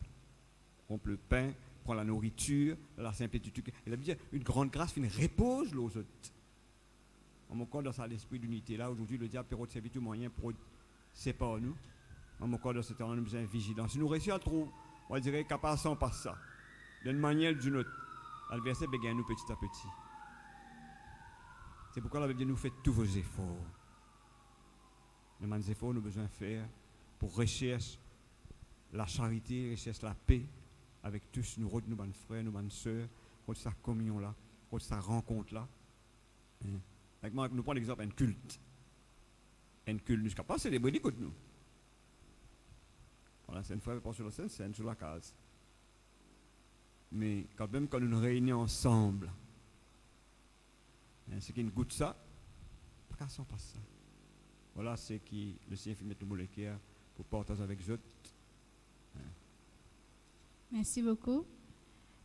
On rompt le pain, prend la nourriture, la simplicité. Et la Bible dit une grande grâce repose aux autres. On me encore dans ça l'esprit d'unité là. Aujourd'hui, le diable peut servir tout moyen pour séparer nous. On me encore dans ce temps, nous besoin de vigilance. Si nous réussissons à trouver, on dirait capable sans pas ça. D'une manière ou d'une autre. Le verset bégaye nous petit à petit. C'est pourquoi la Bible dit nous faites tous vos efforts. Les mêmes efforts nous avons besoin de faire pour rechercher la charité, rechercher la paix avec tous nous, nos bonnes frères, nos bonnes sœurs, pour sa communion là, pour sa rencontre là. Nous prenons l'exemple d'un culte. Un culte, nous sommes capables de célébrer l'écoute nous. Voilà, c'est une fois pas sur la scène, sur la case. Mais quand même, quand nous nous réunissons ensemble, c'est qu'il goûte ça, pas sans pas ça. Voilà ce qui le Seigneur fait mettre le cœur pour partager avec eux. Merci beaucoup.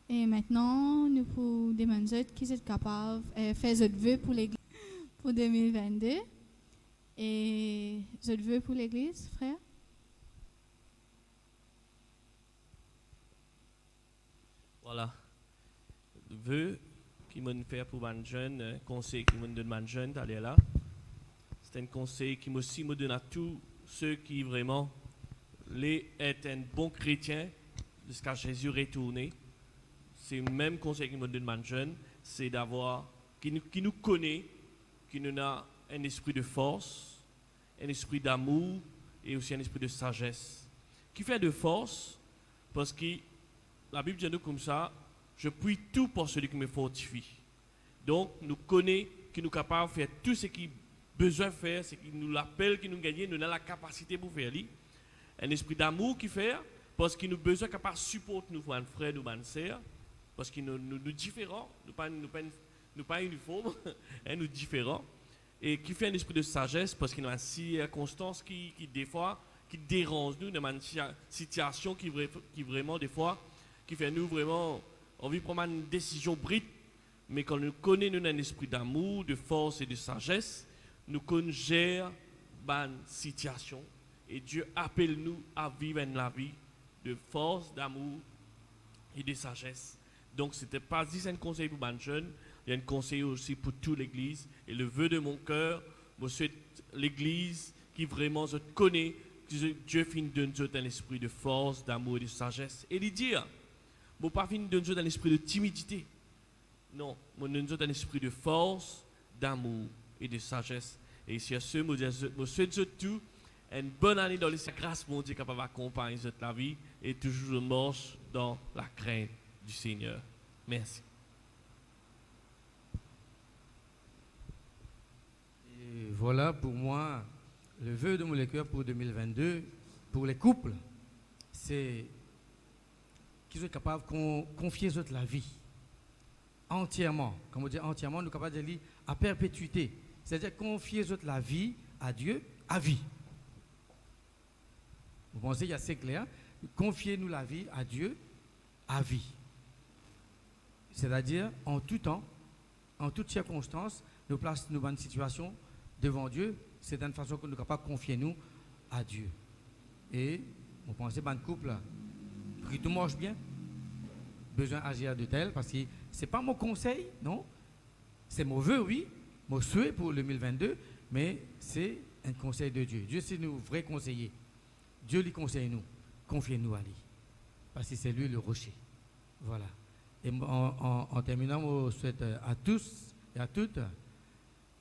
Et maintenant, nous pouvons demander qui est capable de faire des vœux pour l'Église pour 2022. Et des vœux pour l'Église, frère? Voilà. Le vœu qui m'a fait pour les jeunes, conseil qui m'a donné les jeunes d'aller là. C'est un conseil qui m'a aussi donné à tous ceux qui vraiment est un bon chrétien jusqu'à Jésus retourné. C'est le même conseil qui m'a donné les jeunes, c'est d'avoir, qui nous connaît, qui nous a un esprit de force, un esprit d'amour et aussi un esprit de sagesse. Qui fait de force parce que la Bible dit nous comme ça, je prie tout pour celui qui me fortifie. Donc, nous connaissons qui nous capables de faire tout ce qui besoin de faire, ce qui nous l'appelle, qui nous gagne, nous avons la capacité pour faire. Un esprit d'amour qui fait, parce qu'il nous a besoin capable de supporter nos frères, nos sœurs, parce que nous différents, nous pas uniformes, nous différents. Et qui fait un esprit de sagesse, parce qu'il y a une circonstance qui des fois, qui dérange nous, dans une situation qui vraiment, des fois, qui fait nous vraiment, on vit prendre une décision brute, mais quand nous connaissons un esprit d'amour, de force et de sagesse, nous connaissons la situation. Et Dieu appelle nous à vivre la vie de force, d'amour et de sagesse. Donc, ce n'était pas juste un conseil pour les jeunes, il y a un conseil aussi pour toute l'Église. Et le vœu de mon cœur, je souhaite l'Église qui vraiment se connaît, que Dieu finit de nous un esprit de force, d'amour et de sagesse. Et lui dire, je ne pas finir de nous un esprit de timidité. Non, je nous un esprit de force, d'amour et de sagesse. Et sur ce, je souhaite tout une bonne année dans les grâces, mon Dieu, capable d'accompagner la vie et toujours marche dans la crainte du Seigneur. Merci. Et voilà pour moi le vœu de mon cœur pour 2022, pour les couples, c'est qu'ils soient capables de confier la vie entièrement. Comme on dit entièrement, nous sommes capables de dire à perpétuité. C'est-à-dire confier la vie à Dieu à vie. Vous pensez qu'il y a assez clair? Confiez-nous la vie à Dieu à vie. C'est-à-dire en tout temps, en toutes circonstances, nous plaçons dans une situation devant Dieu. C'est d'une façon que nous sommes capables de confier nous à Dieu. Et vous pensez que le couple, qui tout marche bien, besoin d'agir de tel, parce que ce n'est pas mon conseil, non. C'est mon vœu, oui, mon souhait pour 2022, mais c'est un conseil de Dieu. Dieu, c'est nous vrais conseillers. Dieu lui conseille nous, confiez-nous à lui. Parce que c'est lui le rocher. Voilà. Et en terminant, je souhaite à tous et à toutes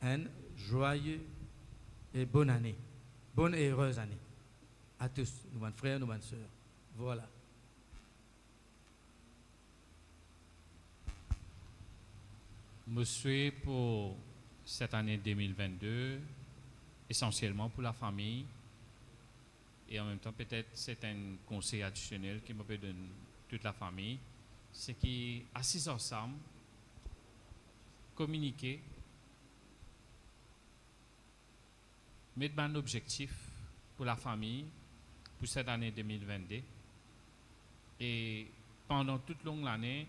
un joyeux et bonne année. Bonne et heureuse année. À tous, nos bons frères, nos bonnes sœurs. Voilà. Je souhaite pour cette année 2022, essentiellement pour la famille, et en même temps peut-être c'est un conseil additionnel qui me peut donner toute la famille, c'est qu'assis ensemble, communiquer, mettre un objectif pour la famille pour cette année 2022, et pendant toute longue l'année,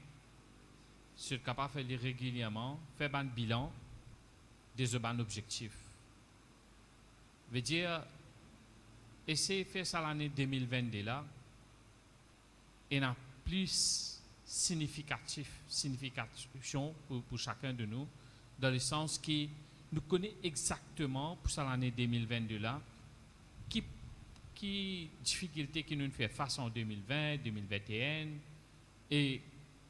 si capable de faire régulièrement, faire un bilan des objectifs. Veut dire, essayer de faire ça l'année 2022 là, et n'a plus signification pour chacun de nous, dans le sens qui nous connaît exactement pour ça l'année 2022 là, qui difficultés qui nous fait face en 2020, 2021, et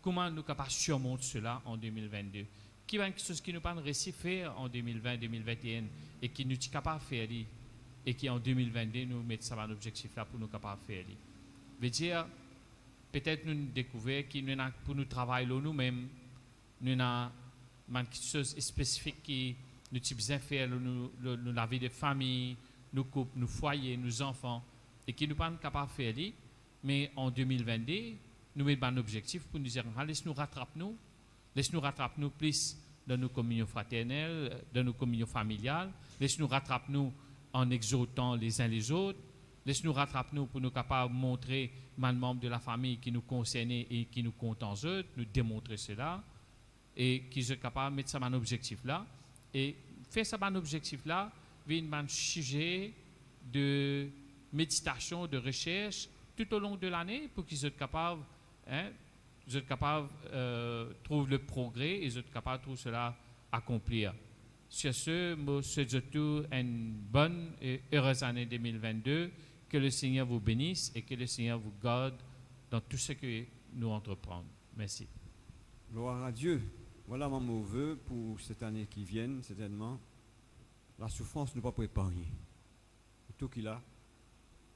comment nous sommes capables de surmonter cela en 2022. Qui est quelque chose qui nous pas réussi à faire en 2020, 2021 et qui nous est capable de faire et qui en 2022 nous met ça un objectif là pour nous capables de faire. Veut dire peut-être nous découvrir que nous pour nous travailler nous-mêmes, nous avons quelque chose de spécifique qui nous besoin faire nous la vie de famille, nos couples, nos foyers, nos enfants et qui nous pas capables de faire. Mais en 2022 nous mettons un objectif pour nous dire laisse-nous rattraper nous plus dans nos communions fraternelles, dans nos communions familiales, laisse-nous rattraper nous en exhortant les uns les autres, laisse-nous rattraper nous pour nous capables de montrer les membres de la famille qui nous concernent et qui nous comptent en eux, nous démontrer cela et qui sont capables de mettre ça un objectif là et faire ça un objectif là vient un sujet de méditation, de recherche tout au long de l'année pour qu'ils soient capables vous êtes capable de trouver le progrès et vous êtes capable de tout cela accomplir. Sur ce, je souhaite surtout une bonne et heureuse année 2022. Que le Seigneur vous bénisse et que le Seigneur vous garde dans tout ce que nous entreprenons. Merci. Gloire à Dieu. Voilà mon vœu pour cette année qui vient, certainement. La souffrance ne va pas épargner. Tout qu'il a,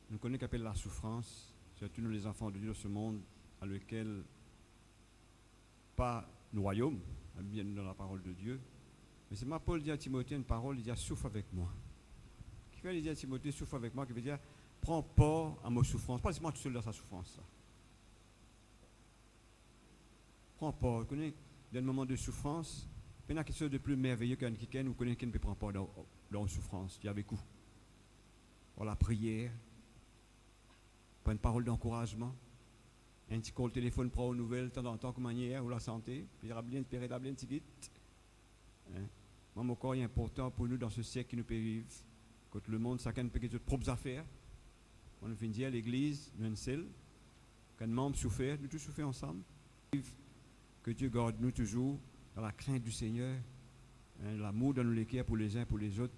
nous connaissons qu'appelle la souffrance, surtout nous les enfants de Dieu de ce monde, à lequel pas le royaume, bien dans la parole de Dieu. Mais c'est ma Paul dit à Timothée une parole, il dit souffre avec moi. Qui veut dire à Timothée souffre avec moi, qui veut dire prends part à ma souffrance. Pas seulement tout seul dans sa souffrance. Ça. Prends part. Vous connaissez, dans un moment de souffrance, il y a quelque chose de plus merveilleux qu'un qui vous connaissez qui ne peut prendre part dans une souffrance. Il y a avec vous. Pour la prière, pour une parole d'encouragement, un petit call téléphone pour aux nouvelles de temps en temps, comme manière, ou la santé, puis il y aura bien un petit guide. Moi, mon corps est important pour nous dans ce siècle qui nous peut vivre. Quand le monde, chacun peut faire ses propres affaires. On vient dire à l'église, nous sommes seuls. Quand les membres souffrent, nous tous souffrons ensemble. Que Dieu garde nous toujours dans la crainte du Seigneur, l'amour dans nos cœurs pour les uns pour les autres.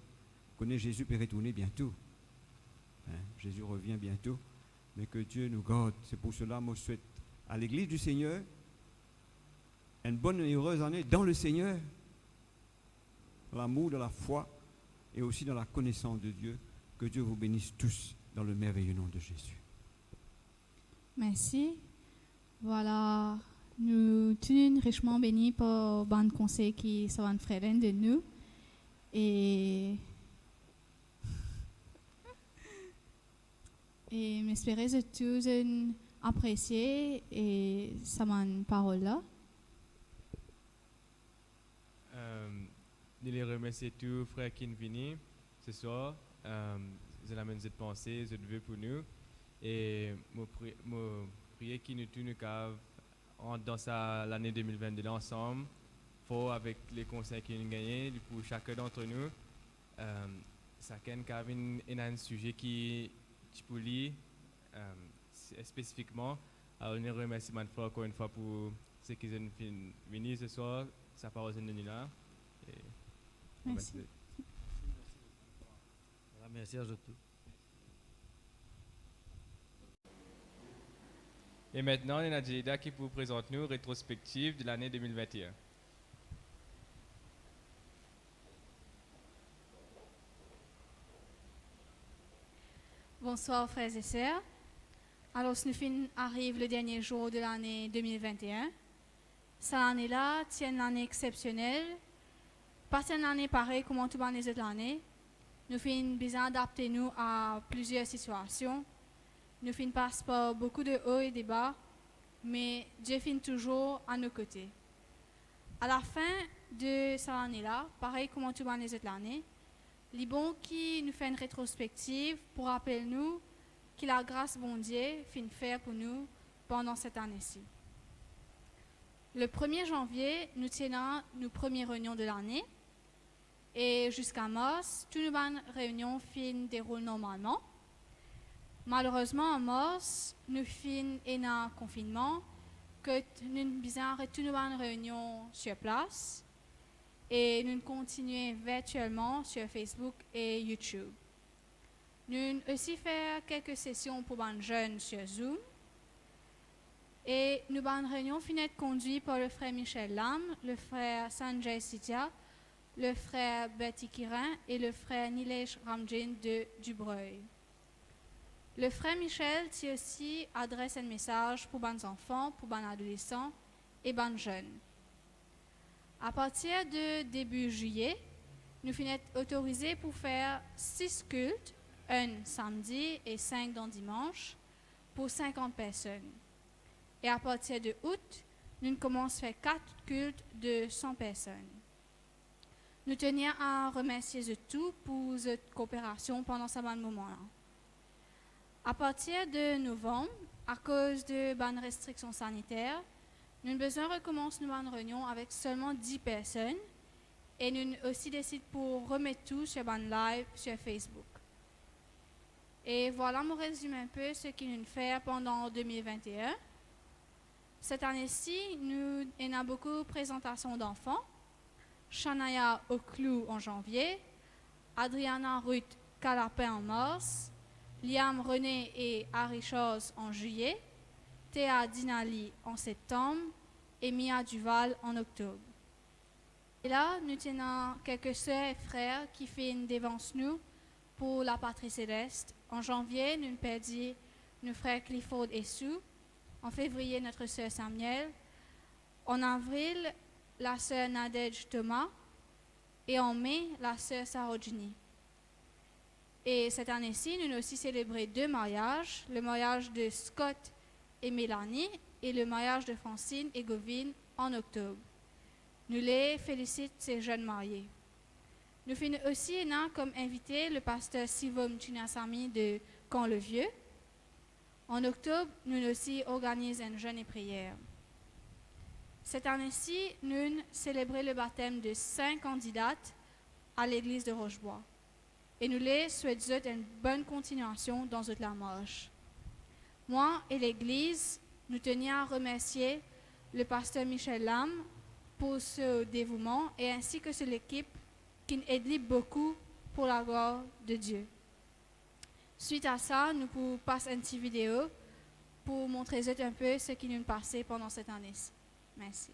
Connais Jésus peut retourner bientôt. Jésus revient bientôt. Mais que Dieu nous garde. C'est pour cela que je souhaite à l'église du Seigneur une bonne et heureuse année dans le Seigneur. Dans l'amour, dans la foi et aussi dans la connaissance de Dieu. Que Dieu vous bénisse tous dans le merveilleux nom de Jésus. Merci. Voilà, nous sommes richement bénis pour le conseil qui sont frères de nous. Et j'espère que tous apprécié et ça m'a une parole là. Nous les remercions tous, frère Kinvini, ce soir. Je l'amène cette pensée, cette vœu pour nous. Et je prie qu'il nous tourne dans l'année 2022 ensemble, fort avec les conseils qu'il nous gagnés pour chacun d'entre nous. Chacun a un sujet qui pour lui spécifiquement. Alors, nous remercions encore une fois pour ce qu'ils ont venu ce soir. Sa parole est de nous là. Merci. Merci à tous. Et maintenant, il y a Jada qui vous présente nous rétrospective de l'année 2021. Bonsoir frères et sœurs. Alors, nous arrive le dernier jour de l'année 2021. Cette année-là, c'est une année exceptionnelle. Pas une année pareille comme toutes les autres années. Nous finissons bien adapter nous à plusieurs situations. Nous finissons passer par beaucoup de hauts et de bas, mais Dieu finit toujours à nos côtés. À la fin de cette année-là, pareil comme toutes les autres années, les bons qui nous fait une rétrospective pour rappeler nous que la grâce bon Dieu finit faire pour nous pendant cette année-ci. Le 1er janvier, nous tenons nos premières réunions de l'année. Et jusqu'à mars, toutes nos réunions déroulent normalement. Malheureusement, en mars, nous finissons un confinement, que nous faisons toutes nos réunions sur place et nous continuons virtuellement sur Facebook et YouTube. Nous aussi fait quelques sessions pour les jeunes sur Zoom. Et nos réunions finissent conduites par le frère Michel Lam, le frère Sanjay Sitia, le frère Betty Kirin et le frère Nilesh Ramjin de Dubreuil. Le frère Michel aussi adresse un message pour les enfants, pour les adolescents et les jeunes. À partir de début juillet, nous finissons autorisés pour faire 6 cultes, un samedi et 5 dans dimanche, pour 50 personnes. Et à partir de août, nous commençons à faire 4 cultes de 100 personnes. Nous tenions à remercier de tout pour cette coopération pendant ce moment-là. À partir de novembre, à cause de bonnes restrictions sanitaires, nous avons besoin de recommencer nos réunions avec seulement 10 personnes et nous avons aussi décidé pour remettre tout sur un live sur Facebook. Et voilà, je résume un peu ce que nous faisons pendant 2021. Cette année-ci, nous avons beaucoup de présentations d'enfants. Shania au Clou en janvier, Adriana Ruth Calapin en mars, Liam René et Harry Chose en juillet, Théa Dinali en septembre et Mia Duval en octobre. Et là, nous tenons quelques sœurs et frères qui font devant nous pour la patrie céleste. En janvier, nous perdons nos frères Clifford et Sue. En février, notre sœur Samuel. En avril, la sœur Nadège Thomas. Et en mai, la sœur Sarojini. Et cette année-ci, nous avons aussi célébré 2 mariages, le mariage de Scott et Mélanie et le mariage de Francine et Govine en octobre. Nous les félicitons, ces jeunes mariés. Nous finissons aussi comme invité le pasteur Sivom Chinasamy de Camp-le-Vieux. En octobre, nous aussi organisons une jeûne et prière. Cette année-ci, nous célébrons le baptême de 5 candidates à l'église de Rochebois. Et nous les souhaitons une bonne continuation dans toute la marche. Moi et l'église, nous tenions à remercier le pasteur Michel Lam pour ce dévouement et ainsi que sur l'équipe qui nous aide beaucoup pour la gloire de Dieu. Suite à ça, nous pouvons passer une petite vidéo pour montrer un peu ce qui nous est passé pendant cette année-ci. Merci.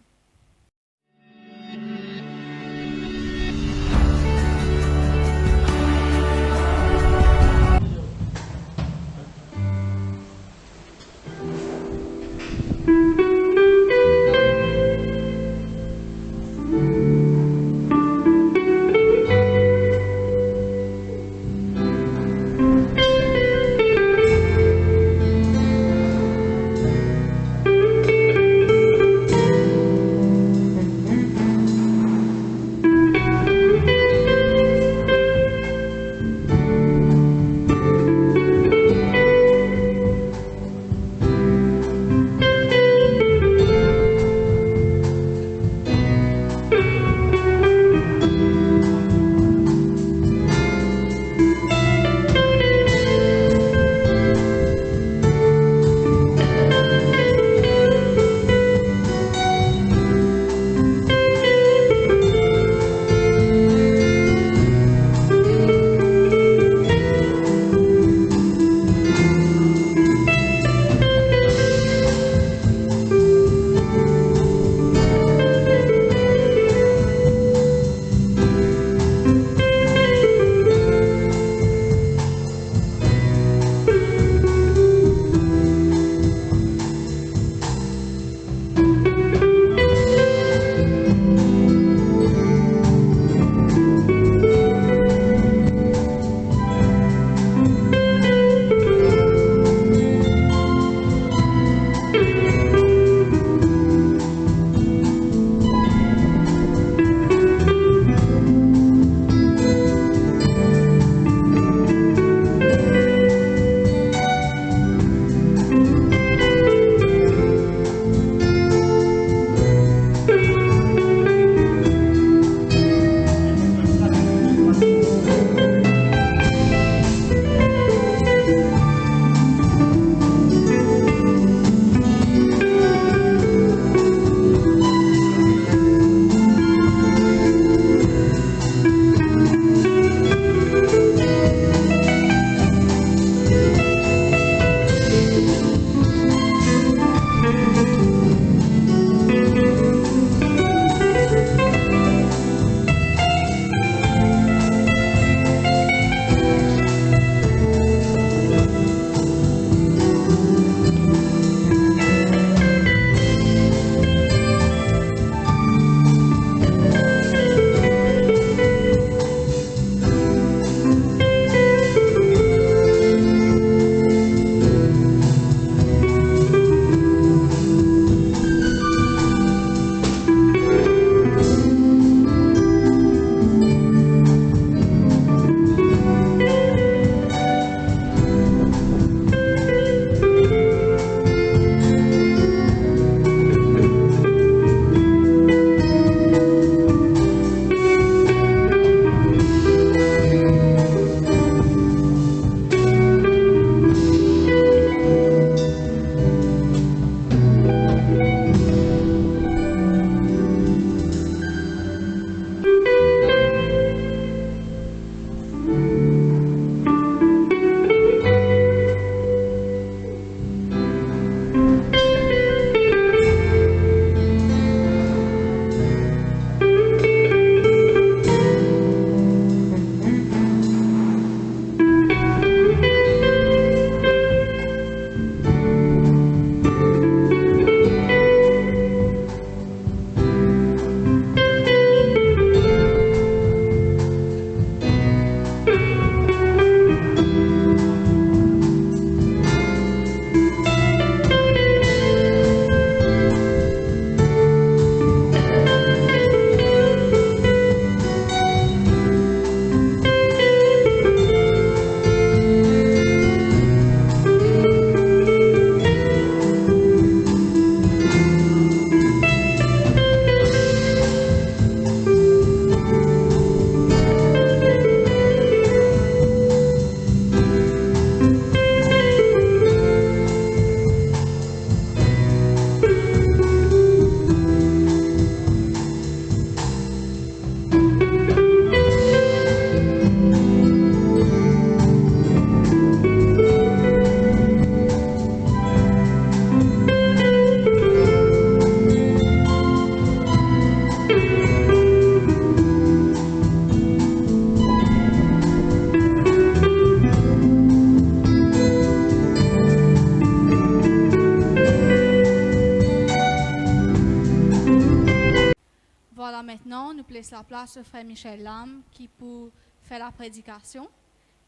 voilà, maintenant, nous laissons la place au frère Michel Lam qui peut faire la prédication.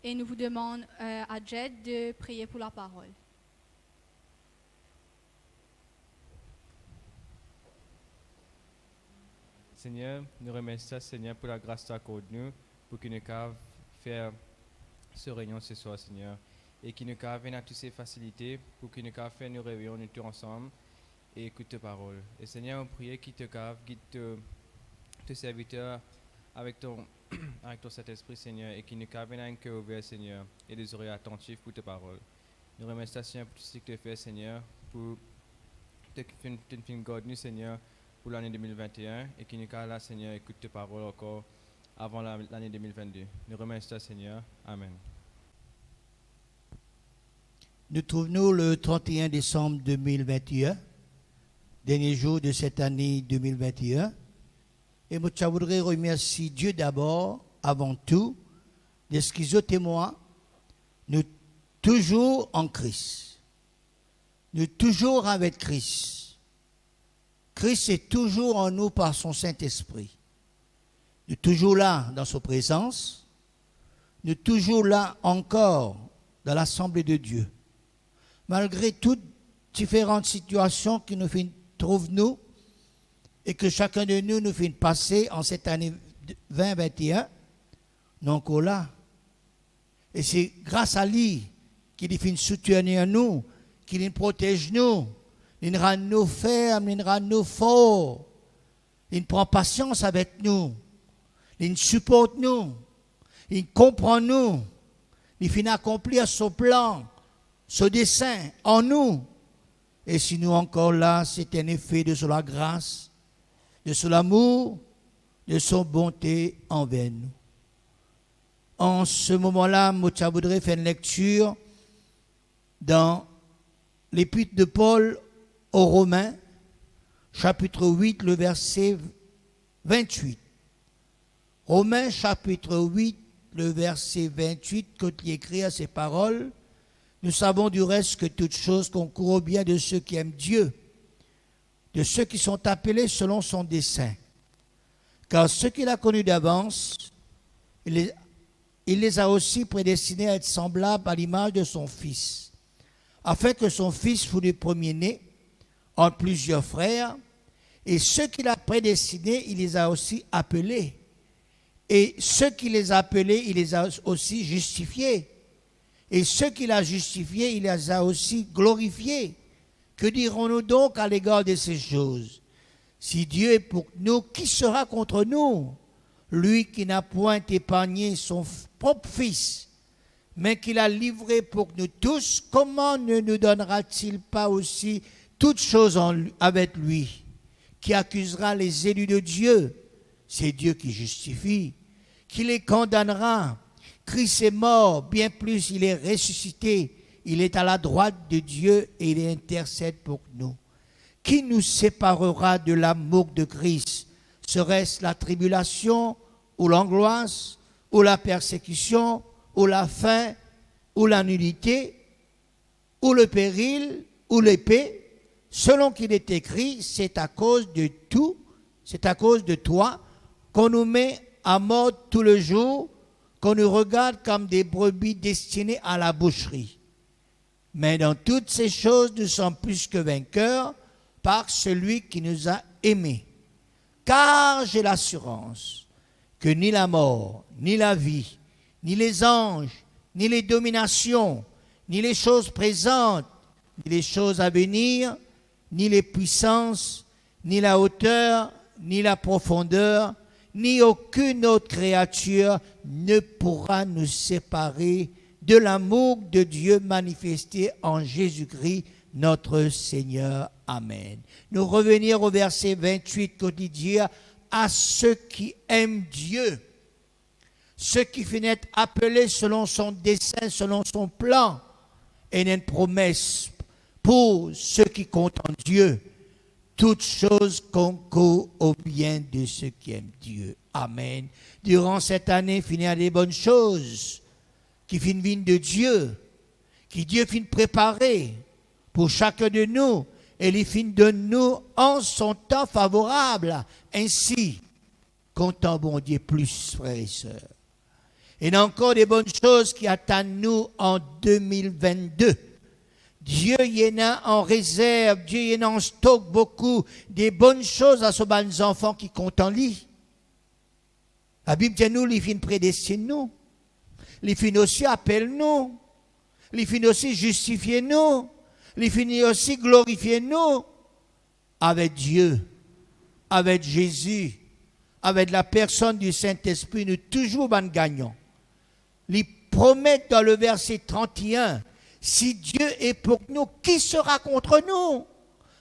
Et nous vous demandons à Jed de prier pour la parole. Seigneur, nous remercions, Seigneur, pour la grâce que tu accordes nous, pour que nous puissions faire ce réunion ce soir, Seigneur. Et que nous puissions venir à toutes ces facilités, pour que nous puissions faire nos réunions nous tous ensemble et écouter ta parole. Et Seigneur, on prie qu'il te guide tes serviteurs avec ton Saint-Esprit, Seigneur, et qu'il nous puissions venir un cœur ouvert, Seigneur, et des oreilles attentives pour tes paroles. Nous remercions, Seigneur, pour tout ce que tu fais, Seigneur, pour te faire garder nous, Seigneur, pour l'année 2021 et qui nous ait là, Seigneur, écoute tes paroles encore avant l'année 2022. Nous remercions, Seigneur. Amen. Nous trouvons le 31 décembre 2021, dernier jour de cette année 2021. Et moi, je voudrais remercier Dieu d'abord, avant tout, de ce qu'ils ont témoin. Nous toujours en Christ. Nous toujours avec Christ. Christ est toujours en nous par son Saint-Esprit. Nous sommes toujours là dans sa présence. Nous sommes toujours là encore dans l'Assemblée de Dieu. Malgré toutes différentes situations qui nous trouvent nous et que chacun de nous fait passer en cette année 2021, nous sommes encore là. Et c'est grâce à lui qu'il fait soutenir nous, qu'il nous protège nous. Il rend nous fermes, il rend nous forts. Il prend patience avec nous. Il supporte nous. Il comprend nous. Il finit accomplir son plan, son dessein en nous. Et si nous encore là, c'est un effet de la grâce, de son amour, de son bonté envers nous. En ce moment-là, je voudrais faire une lecture dans l'épître de Paul aux Romains, chapitre 8, le verset 28. Romains, chapitre 8, le verset 28, quand il écrit à ces paroles, nous savons du reste que toutes choses concourent au bien de ceux qui aiment Dieu, de ceux qui sont appelés selon son dessein. Car ceux qu'il a connus d'avance, il les a aussi prédestinés à être semblables à l'image de son Fils, afin que son Fils fût le premier-né en plusieurs frères, et ceux qu'il a prédestinés, il les a aussi appelés. Et ceux qu'il les a appelés, il les a aussi justifiés. Et ceux qu'il a justifiés, il les a aussi glorifiés. Que dirons-nous donc à l'égard de ces choses? Si Dieu est pour nous, qui sera contre nous? Lui qui n'a point épargné son propre Fils, mais qui l'a livré pour nous tous, comment ne nous donnera-t-il pas aussi toutes choses avec lui? Qui accusera les élus de Dieu? C'est Dieu qui justifie. Qui les condamnera? Christ est mort, bien plus il est ressuscité. Il est à la droite de Dieu et il intercède pour nous. Qui nous séparera de l'amour de Christ? Serait-ce la tribulation ou l'angoisse ou la persécution ou la faim ou la nudité ou le péril ou l'épée? Selon qu'il est écrit, c'est à cause de tout, c'est à cause de toi qu'on nous met à mort tout le jour, qu'on nous regarde comme des brebis destinées à la boucherie. Mais dans toutes ces choses, nous sommes plus que vainqueurs par celui qui nous a aimés. Car j'ai l'assurance que ni la mort, ni la vie, ni les anges, ni les dominations, ni les choses présentes, ni les choses à venir, ni les puissances, ni la hauteur, ni la profondeur, ni aucune autre créature ne pourra nous séparer de l'amour de Dieu manifesté en Jésus-Christ, notre Seigneur. Amen. Nous revenir au verset 28 quotidien, à ceux qui aiment Dieu, ceux qui finissent appelés selon son dessein, selon son plan, et une promesse pour ceux qui comptent en Dieu. Toutes choses concourent au bien de ceux qui aiment Dieu. Amen. Durant cette année, finir des bonnes choses qui viennent de Dieu, qui Dieu finit préparer pour chacun de nous, et il finit de nous en son temps favorable. Ainsi, Content bon Dieu plus, frères et sœurs. Et il y a encore des bonnes choses qui attendent nous en 2022. Dieu y en a en réserve, Dieu y en a en stock beaucoup, des bonnes choses à ce bons enfants qui comptent en lui. La Bible dit nous, les fins prédestinent nous. Les fins aussi appellent nous. Les fins aussi justifient nous. Les fins aussi glorifier nous. Avec Dieu, avec Jésus, avec la personne du Saint-Esprit, nous toujours gagnons. Les promettent dans le verset 31, si Dieu est pour nous, qui sera contre nous?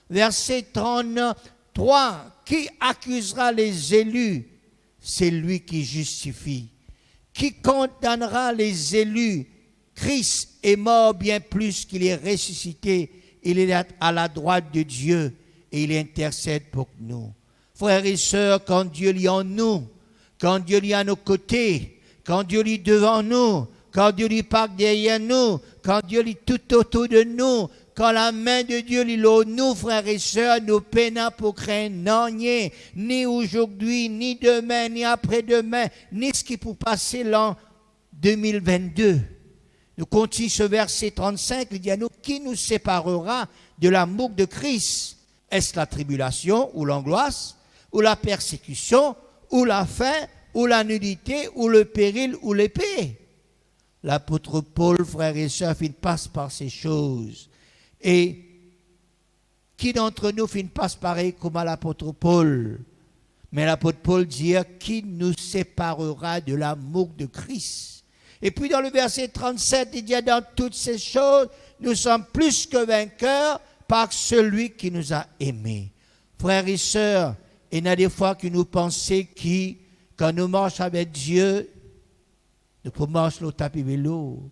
Verset 33, qui accusera les élus? C'est lui qui justifie. Qui condamnera les élus? Christ est mort bien plus qu'il est ressuscité. Il est à la droite de Dieu et il intercède pour nous. Frères et sœurs, quand Dieu lit en nous, quand Dieu lit à nos côtés, quand Dieu lit devant nous, quand Dieu lit pas derrière nous, quand Dieu lit tout autour de nous, quand la main de Dieu lit l'eau, nous, frères et sœurs, nous peinons pour craindre rien, ni aujourd'hui, ni demain, ni après-demain, ni ce qui peut passer l'an 2022. Nous continuons ce verset 35, il dit à nous, qui nous séparera de l'amour de Christ? Est-ce la tribulation ou l'angoisse, ou la persécution, ou la faim, ou la nudité, ou le péril, ou l'épée? L'apôtre Paul, frères et sœurs, il passe par ces choses. Et qui d'entre nous passe pareil comme à l'apôtre Paul? Mais l'apôtre Paul dit, qui nous séparera de l'amour de Christ? Et puis dans le verset 37, il dit, dans toutes ces choses, nous sommes plus que vainqueurs par celui qui nous a aimés. Frères et sœurs, il y a des fois que nous pensons que quand nous marchons avec Dieu, nous pouvons marcher au tapis vélo,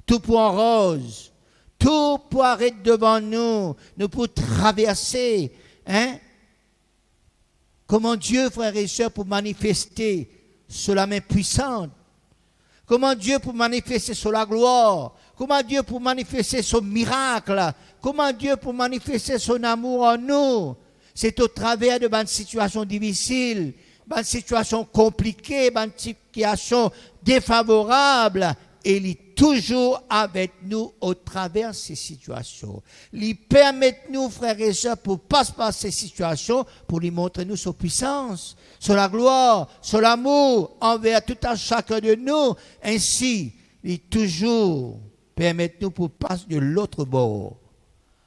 tout pour en rose, tout pour arrêter devant nous, nous pouvons traverser. Comment Dieu, frères et sœurs, pour manifester sur la main puissante? Comment Dieu pour manifester sur la gloire? Comment Dieu pour manifester son miracle? Comment Dieu pour manifester son amour en nous? C'est au travers de bonnes situations difficiles, bonnes situations compliquées, bonnes situations défavorables. Et il est toujours avec nous au travers de ces situations. Il permet nous, frères et sœurs, pour passer par ces situations, pour lui montrer nous sa puissance, son la gloire, son amour envers tout un chacun de nous. Ainsi, il toujours permet nous pour passer de l'autre bord.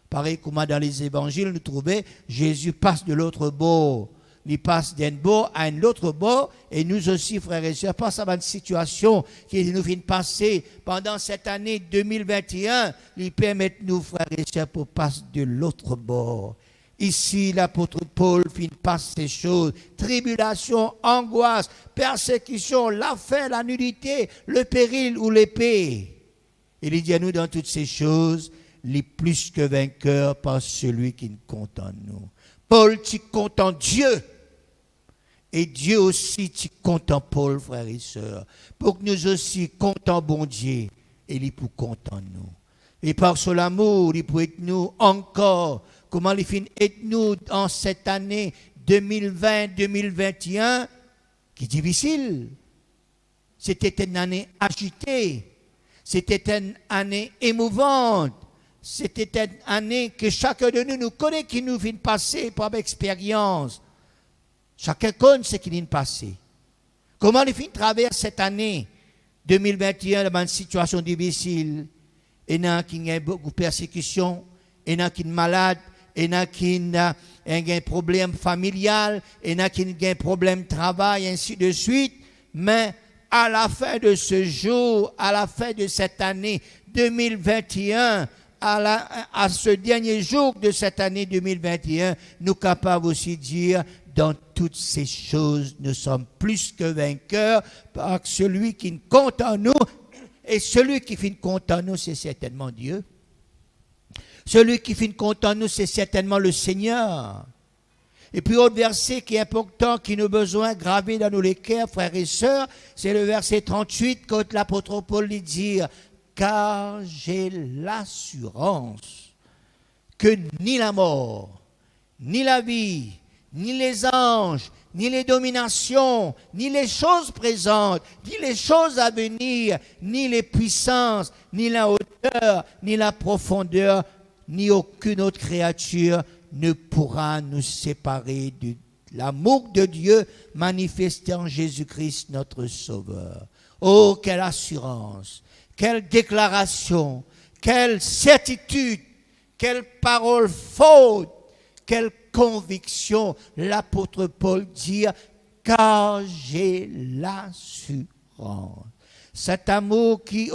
Pareil comme dans les évangiles, nous trouvons Jésus passe de l'autre bord. Il passe d'un bord à un autre bord. Et nous aussi, frères et sœurs, passons à une situation qui nous vient de passer pendant cette année 2021. Il permet nous, frères et sœurs, pour passer de l'autre bord. Ici, l'apôtre Paul passe ces choses. Tribulation, angoisse, persécution, la faim, la nudité, le péril ou l'épée. Il dit à nous dans toutes ces choses, les plus que vainqueurs par celui qui nous compte en nous. Paul, tu comptes en Dieu. Et Dieu aussi, tu comptes en Paul, frères et sœurs. Pour que nous aussi comptons bon Dieu. Et il pour compter en nous. Et par son amour, il peut être nous encore. Comment il finit être nous en cette année 2020-2021 qui est difficile. C'était une année agitée. C'était une année émouvante. C'était une année que chacun de nous connaît qui nous vient passer par expérience. Chacun connaît ce qui vient passer. Comment il finit travers cette année 2021 dans une situation difficile? Il y en a qui ont beaucoup de persécutions, il y en a qui sont malades, il y en a qui ont un problème familial, il y en a qui ont un problème de travail, ainsi de suite. Mais à la fin de ce jour, à la fin de cette année 2021, à ce dernier jour de cette année 2021, nous sommes capables aussi de dire, dans toutes ces choses, nous sommes plus que vainqueurs par celui qui compte en nous. Et celui qui compte en nous, c'est certainement Dieu. Celui qui compte en nous, c'est certainement le Seigneur. Et puis, autre verset qui est important, qui nous a besoin de graver dans nos cœurs, frères et sœurs, c'est le verset 38, quand l'apôtre Paul dit, car j'ai l'assurance que ni la mort, ni la vie, ni les anges, ni les dominations, ni les choses présentes, ni les choses à venir, ni les puissances, ni la hauteur, ni la profondeur, ni aucune autre créature ne pourra nous séparer de l'amour de Dieu manifesté en Jésus-Christ notre Sauveur. Oh, quelle assurance, quelle déclaration, quelle certitude, quelle parole forte, quelle conviction. L'apôtre Paul dit, car j'ai l'assurance. Cet amour qui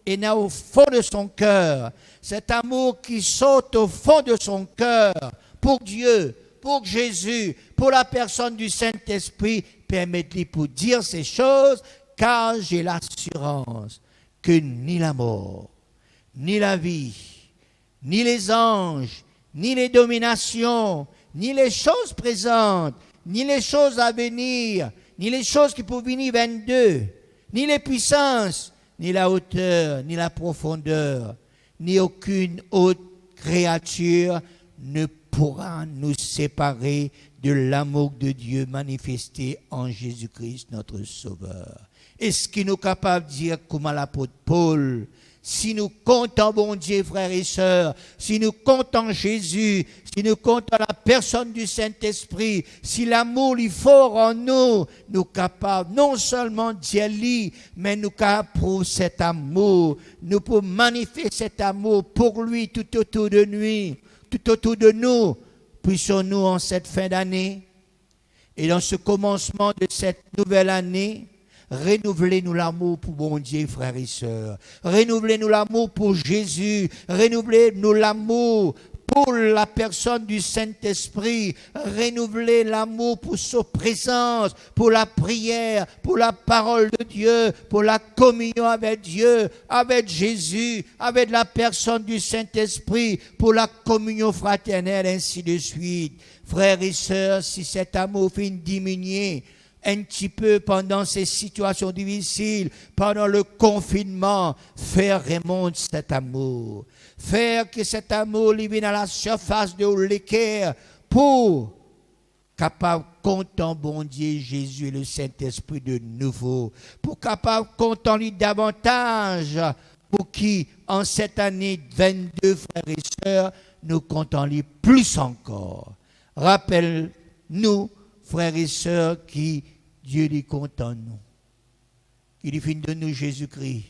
est né au fond de son cœur, cet amour qui saute au fond de son cœur pour Dieu, pour Jésus, pour la personne du Saint-Esprit, permet-lui pour dire ces choses, car j'ai l'assurance que ni la mort, ni la vie, ni les anges, ni les dominations, ni les choses présentes, ni les choses à venir, ni les choses qui peuvent venir 22, ni les puissances, ni la hauteur, ni la profondeur, ni aucune autre créature ne pourra nous séparer de l'amour de Dieu manifesté en Jésus-Christ notre Sauveur. Est-ce qu'il nous est capable de dire comme l'apôtre Paul, si nous comptons bon Dieu, frères et sœurs, si nous comptons Jésus, si nous comptons la personne du Saint-Esprit, si l'amour est fort en nous, nous capables non seulement d'y lire, mais nous capables pour cet amour, nous pouvons manifester cet amour pour lui tout autour de nous, puissions-nous en cette fin d'année et dans ce commencement de cette nouvelle année, renouvelez-nous l'amour pour bon Dieu, frères et sœurs. Renouvelez-nous l'amour pour Jésus. Renouvelez-nous l'amour pour la personne du Saint-Esprit. Renouvelez l'amour pour sa présence, pour la prière, pour la parole de Dieu, pour la communion avec Dieu, avec Jésus, avec la personne du Saint-Esprit, pour la communion fraternelle, ainsi de suite. Frères et sœurs, si cet amour fait diminuer un petit peu pendant ces situations difficiles, pendant le confinement, faire remonter cet amour. Faire que cet amour vienne à la surface de l'équerre pour capable compter en bon Dieu Jésus et le Saint-Esprit de nouveau. Pour capable compter lui davantage. Pour qui, en cette année 22, frères et sœurs, nous comptons lui plus encore. Rappelle-nous, frères et sœurs, qui Dieu lui compte en nous. Il finit de nous Jésus-Christ.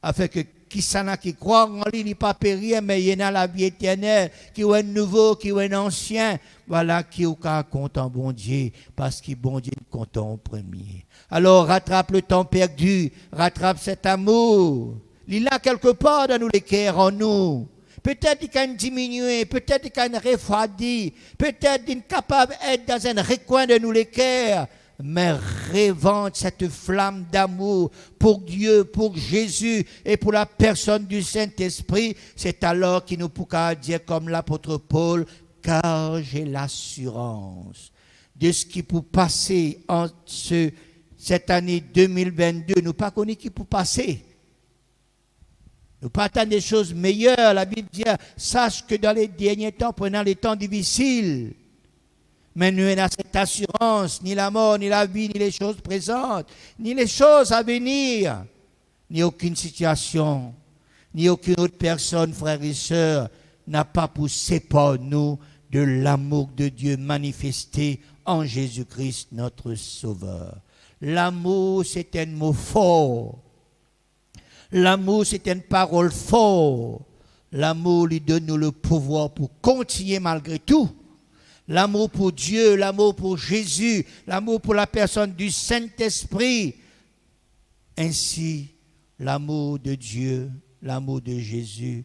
Afin que qui s'en a qui croit en lui, il n'est pas périr, mais il y a la vie éternelle, qui est nouveau, qui est ancien. Voilà qui est compte en bon Dieu, parce que bon Dieu nous compte en premier. Alors rattrape le temps perdu, rattrape cet amour. Il a quelque part dans nous les cœurs en nous. Peut-être qu'il can diminuer, peut-être qu'il can refroidir, peut-être qu'il est capable d'être dans un recoin de nous les cœurs. Mais révente cette flamme d'amour pour Dieu, pour Jésus et pour la personne du Saint-Esprit. C'est alors qu'il nous pourra dire comme l'apôtre Paul, car j'ai l'assurance de ce qui peut passer en cette année 2022. Nous ne pas connaître qui peut passer. Nous pas attendre des choses meilleures. La Bible dit, sache que dans les derniers temps, pendant les temps difficiles, mais nous n'avons cette assurance, ni la mort, ni la vie, ni les choses présentes, ni les choses à venir, ni aucune situation, ni aucune autre personne, frères et sœurs, n'a pas poussé par nous de l'amour de Dieu manifesté en Jésus-Christ, notre Sauveur. L'amour, c'est un mot fort. L'amour, c'est une parole forte. L'amour lui donne nous le pouvoir pour continuer malgré tout. L'amour pour Dieu, l'amour pour Jésus, l'amour pour la personne du Saint-Esprit. Ainsi, l'amour de Dieu, l'amour de Jésus,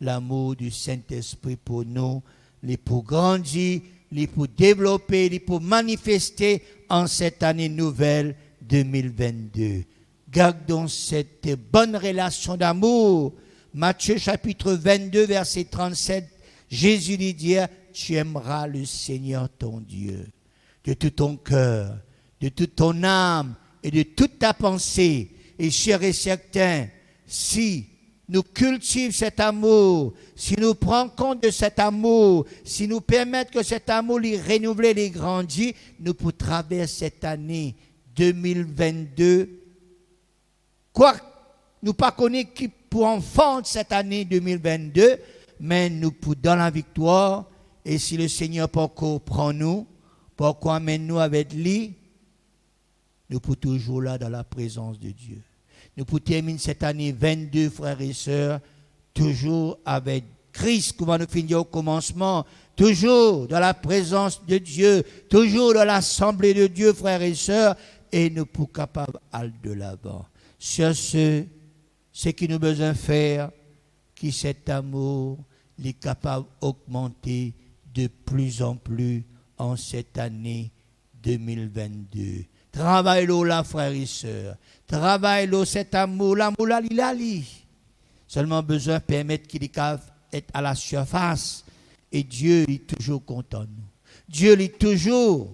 l'amour du Saint-Esprit pour nous, les pour grandir, les pour développer, les pour manifester en cette année nouvelle 2022. Gardons cette bonne relation d'amour. Matthieu chapitre 22, verset 37, Jésus lui dit, tu aimeras le Seigneur ton Dieu de tout ton cœur, de toute ton âme et de toute ta pensée. Et cher et certain, si nous cultivons cet amour, si nous prenons compte de cet amour, si nous permettons que cet amour les renouvelle, les grandit, nous pouvons traverser cette année 2022. Quoi, nous pas connaître qui pour enfants cette année 2022, mais nous pouvons dans la victoire. Et si le Seigneur pourquoi prend nous, pourquoi amène-nous avec lui, nous pouvons toujours là dans la présence de Dieu. Nous pouvons terminer cette année 22, frères et sœurs, toujours avec Christ, comme nous finir au commencement, toujours dans la présence de Dieu, toujours dans l'assemblée de Dieu, frères et sœurs, et nous pouvons capables d'aller de l'avant. Sur ce qui nous besoin faire, qui cet amour est capable d'augmenter de plus en plus en cette année 2022. Travaille-le là, frères et sœurs. Travaille-le cet amour. L'amour là, il a li. Seulement besoin de permettre qu'il est à la surface. Et Dieu est toujours content de nous. Dieu est toujours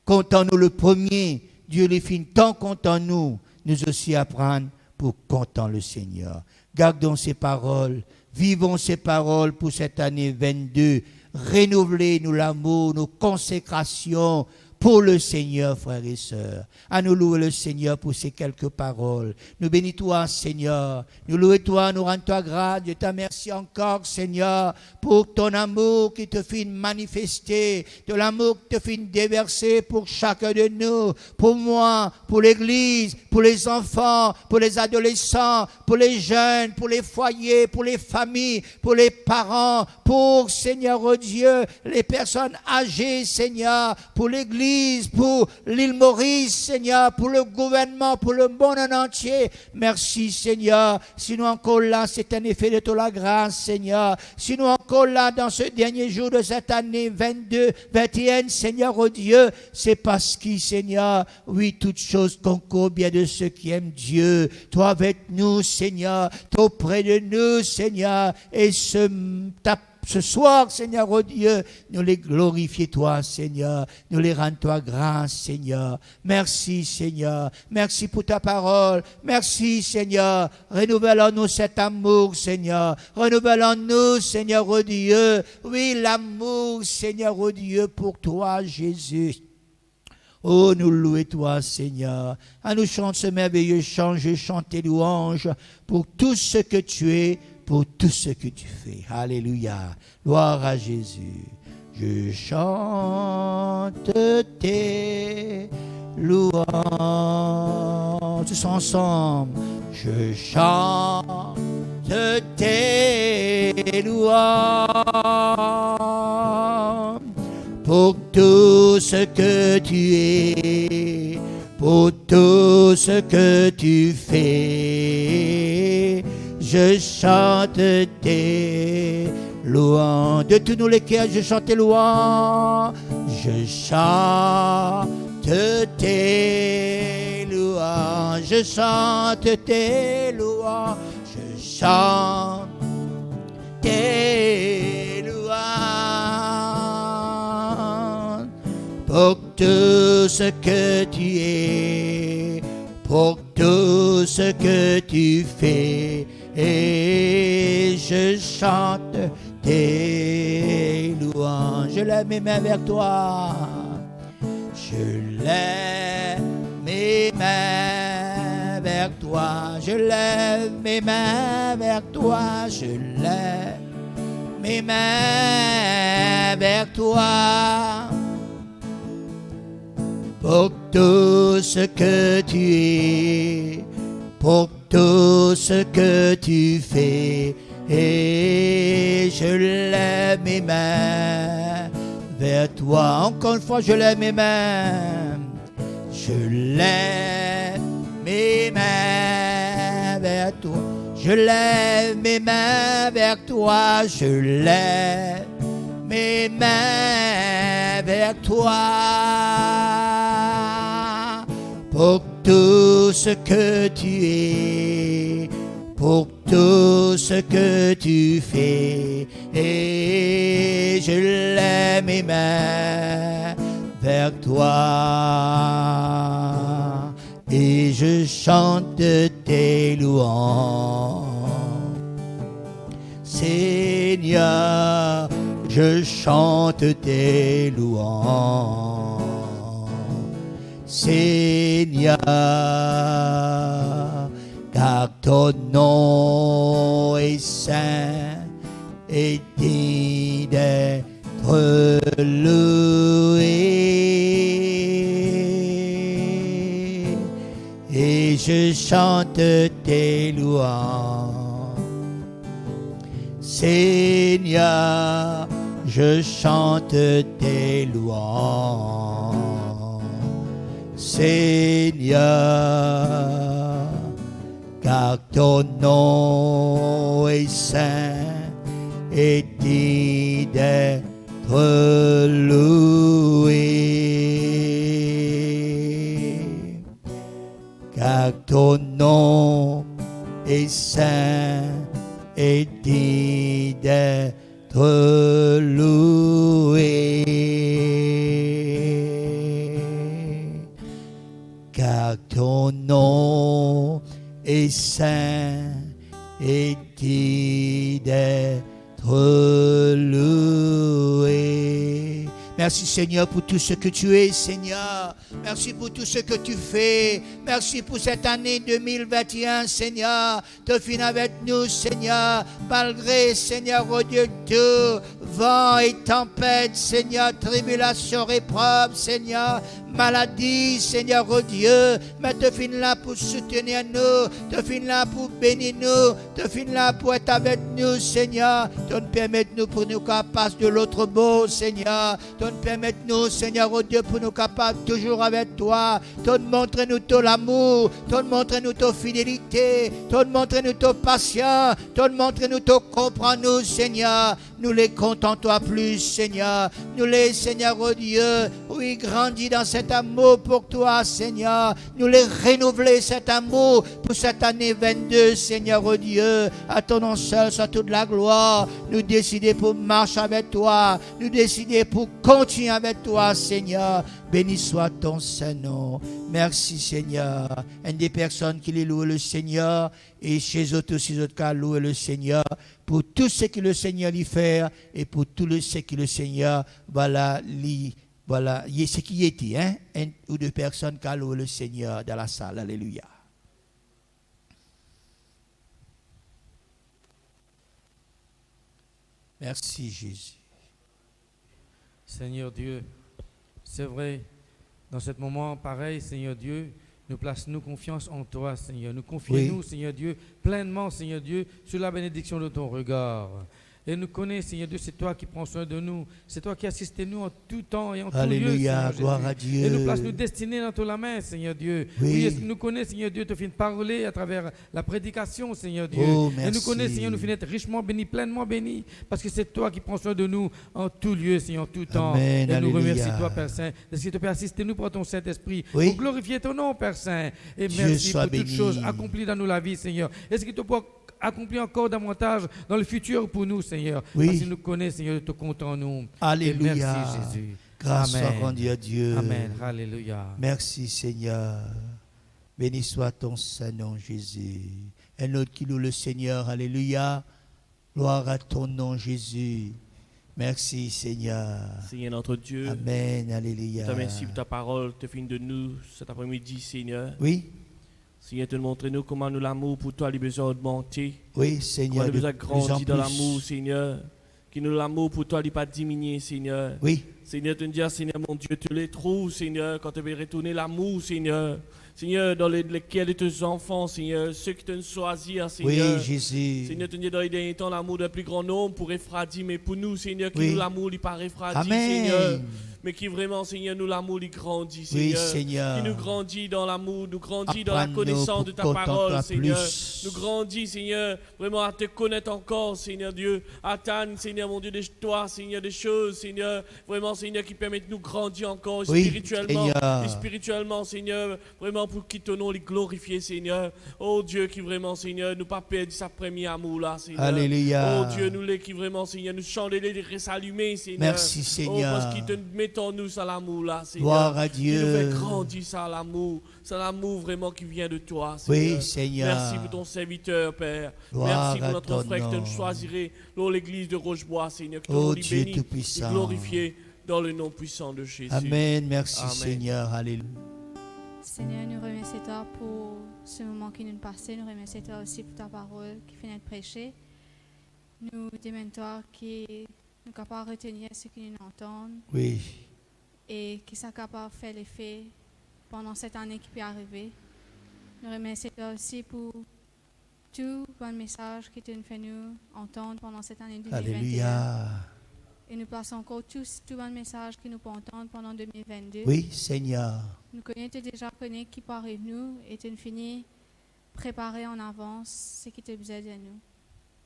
content de nous le premier. Dieu est fin tant content de nous. Nous aussi apprendre pour content le Seigneur. Gardons ces paroles. Vivons ces paroles pour cette année 22. Renouvelez-nous l'amour, nos consécrations pour le Seigneur, frères et sœurs. À nous louer le Seigneur pour ces quelques paroles. Nous bénis-toi, Seigneur. Nous louons-toi, nous rendons-toi grâce. Je te remercie encore, Seigneur, pour ton amour qui te fait manifester, de l'amour qui te fait déverser pour chacun de nous, pour moi, pour l'Église, pour les enfants, pour les adolescents, pour les jeunes, pour les foyers, pour les familles, pour les parents, pour, Seigneur, oh Dieu, les personnes âgées, Seigneur, pour l'Église, pour l'île Maurice, Seigneur, pour le gouvernement, pour le monde en entier. Merci, Seigneur. Si nous encore là, c'est un effet de ta grâce, Seigneur. Si nous encore là, dans ce dernier jour de cette année 22, 21, Seigneur, oh Dieu, c'est parce que, Seigneur, oui, toutes choses concourent bien de ceux qui aiment Dieu. Toi avec nous, Seigneur, toi auprès de nous, Seigneur, et ce soir, Seigneur, oh Dieu, nous les glorifions, toi, Seigneur. Nous les rendons, toi, grâce, Seigneur. Merci, Seigneur. Merci pour ta parole. Merci, Seigneur. Renouvellons-nous cet amour, Seigneur. Renouvellons-nous, Seigneur, oh Dieu. Oui, l'amour, Seigneur, oh Dieu, pour toi, Jésus. Oh, nous louons toi, Seigneur. À nous chanter ce merveilleux chant, je chante tes louanges pour tout ce que tu es, pour tout ce que tu fais. Alléluia. Gloire à Jésus. Je chante tes louanges. Tous ensemble. Je chante tes louanges pour tout ce que tu es, pour tout ce que tu fais. Je chante tes louanges. De tous nous les cœurs, je chante tes louanges. Je chante tes louanges. Je chante tes louanges. Je chante tes louanges. Pour tout ce que tu es, pour tout ce que tu fais. Et je chante tes louanges. Je lève mes mains vers toi. Je lève mes mains vers toi. Je lève mes mains vers toi. Je lève mes mains vers toi. Pour tout ce que tu es, pour tout ce que tu fais, et je lève mes mains vers toi. Encore une fois, je lève mes mains. Je lève mes mains vers toi. Je lève mes mains vers toi. Je lève mes mains vers toi. Pour tout ce que tu es, pour tout ce que tu fais, et je lève mes mains vers toi, et je chante tes louanges. Seigneur, je chante tes louanges. Seigneur, car ton nom est saint et digne d'être loué. Et je chante tes louanges. Seigneur, je chante tes louanges. Seigneur, car ton nom est saint et digne d'être loué. Car ton nom est saint et digne d'être loué. Car ton nom est saint et digne d'être loué. Merci Seigneur pour tout ce que tu es, Seigneur. Merci pour tout ce que tu fais. Merci pour cette année 2021, Seigneur. Tu finis avec nous, Seigneur. Malgré, Seigneur, oh Dieu, tout vent et tempête, Seigneur, tribulation, épreuve, Seigneur, maladie, Seigneur, oh Dieu. Mais tu finis là pour soutenir nous. Tu finis là pour bénir nous. Tu finis là pour être avec nous, Seigneur. Tu nous permets, nous, pour nous capables de l'autre mot, Seigneur. Tu nous permets, nous, Seigneur, oh Dieu, pour nous capables toujours avec toi. Tu nous montres, nous, ton amour. Tu nous montres, nous, ton fidélité. Tu nous montres, nous, ton patience. Tu nous montres, nous, ton comprends, nous, Seigneur. Nous les comptons, toi, plus, Seigneur. Nous les, Seigneur, oh Dieu, oui, grandis dans cet amour pour toi, Seigneur. Nous les renouveler cet amour pour cette année 22, Seigneur, oh Dieu. À ton nom seul soit toute la gloire. Nous décider pour marcher avec toi. Nous décider pour continuer avec toi, Seigneur. Béni soit ton Saint-Nom. Merci, Seigneur. Une des personnes qui les louent le Seigneur et chez eux aussi, les autres cas louent le Seigneur pour tout ce que le Seigneur lui fait et pour tout ce que le Seigneur, voilà, ce qui était, hein, une ou deux personnes qui louent le Seigneur dans la salle. Alléluia. Merci, Jésus. Seigneur Dieu, c'est vrai, dans ce moment pareil, Seigneur Dieu, nous plaçons confiance en toi, Seigneur. Nous confions-nous, Seigneur Dieu, pleinement, Seigneur Dieu, sur la bénédiction de ton regard. Et nous connaissons, Seigneur Dieu, c'est toi qui prends soin de nous. C'est toi qui assistes nous en tout temps et en tout lieu, Alléluia, Seigneur gloire Jésus. à Dieu. Et nous plaçons nos destinées dans la main, Seigneur Dieu. Oui. Nous connaissons, Seigneur Dieu, tu finis de parler à travers la prédication, Seigneur Dieu. Oh, et nous connaissons, merci. Seigneur, nous finissons d'être richement bénis, pleinement bénis, parce que c'est toi qui prends soin de nous en tout lieu, Seigneur, en tout temps. Amen, et nous alléluia. remercions toi, Père Saint, de ce que tu peux assister nous par ton Saint-Esprit. Oui. Pour glorifier ton nom, Père Saint. Et Dieu merci soit pour toutes béni. choses accomplies dans nous la vie, Seigneur. Est-ce que tu peux accomplir encore davantage dans le futur pour nous, Seigneur? Oui. Parce que nous connaissons, Seigneur, tu comptes en nous. Alléluia. Et merci, Jésus. Grâce soit Amen. rendue à Dieu. Amen. Alléluia. Merci, Seigneur. Béni soit ton Saint-Nom, Jésus. Un autre qui loue le Seigneur. Alléluia. Gloire à ton nom, Jésus. Merci, Seigneur. Seigneur notre Dieu, Amen. Alléluia. te remercie pour ta parole, te finis de nous cet après-midi, Seigneur. Oui, Seigneur, te montrer nous comment nous l'amour pour toi, les besoins augmenter. oui, Comment Seigneur. nous de besoin plus en grandir dans plus. l'amour, Seigneur. Que nous l'amour pour toi, il pas diminuer, Seigneur. Oui, Seigneur, te dire, Seigneur, mon Dieu, tu les trouves, Seigneur, quand tu veux retourner l'amour, Seigneur. Seigneur, dans lesquels de tes enfants, Seigneur, ceux qui te choisir, Seigneur. oui, Jésus. Seigneur, te dire dans les derniers temps, l'amour d'un plus grand nombre pour Ephradim, mais pour nous, Seigneur, qui Oui. nous l'amour, il pas Ephradim, Amen. Seigneur. Mais qui vraiment, Seigneur, nous l'amour, il grandit, Oui, Seigneur. Seigneur. Qui nous grandit dans l'amour, nous grandit dans la Apprends-nous connaissance de pour ta contempler parole, Seigneur. plus. Nous grandit, Seigneur, vraiment à te connaître encore, Seigneur Dieu. Attendre, Seigneur, mon Dieu, de toi, Seigneur, des choses, Seigneur. Vraiment, Seigneur, qui permet de nous grandir encore Oui, spirituellement. Seigneur. Et spirituellement, Seigneur, vraiment pour qui ton nom les glorifier, Seigneur. Oh Dieu, qui vraiment, Seigneur, nous pas perdre sa premier amour là, Seigneur. Alléluia. Oh Dieu, nous les qui vraiment, Seigneur, nous changer les s'allumer, Seigneur. Merci, Seigneur. Oh, parce qu'il te mettons nous ça l'amour là, Seigneur. Gloire à Qui nous Dieu. fait grandir ça l'amour. C'est l'amour vraiment qui vient de toi, Seigneur. Oui, Seigneur. Merci pour ton serviteur, Père. Gloire Merci à pour notre ton frère que tu nom. nous choisirais dans l'église de Rochebois, Seigneur. Que ton Oh nom Dieu béni et Tout-Puissant. glorifié dans le nom puissant de Jésus. Amen. Merci, Amen. Seigneur. Alléluia. Seigneur, nous remercions toi pour ce moment qui nous passait. Nous remercions toi aussi pour ta parole qui finit de prêcher. Nous demandons toi qui nous capable de retenir ce que nous entendons Oui. et qui sont capables de faire l'effet pendant cette année qui peut arriver. Nous remercions toi aussi pour tout bon message que tu nous fais nous entendre pendant cette année 2021. Alléluia. Et nous passons encore tous tout bon message que nous pouvons entendre pendant 2022. Oui, Seigneur. Nous connaissons déjà qui peut arriver nous et tu nous finis préparer en avance ce qui te besoin de nous.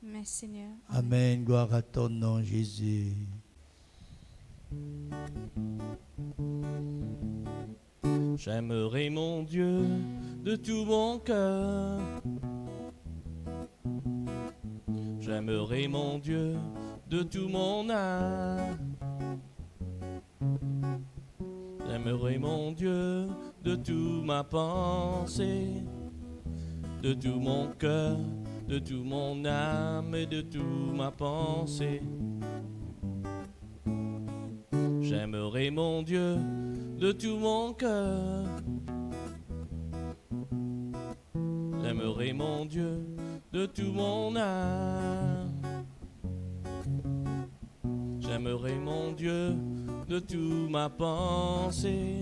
Merci Seigneur. Amen. Gloire à ton nom, Jésus. J'aimerai mon Dieu de tout mon cœur. J'aimerai mon Dieu de tout mon âme. J'aimerai mon Dieu de toute ma pensée, de tout mon cœur, de tout mon âme et de toute ma pensée. J'aimerai mon Dieu de tout mon cœur. J'aimerai mon Dieu de tout mon âme. J'aimerai mon Dieu de toute ma pensée,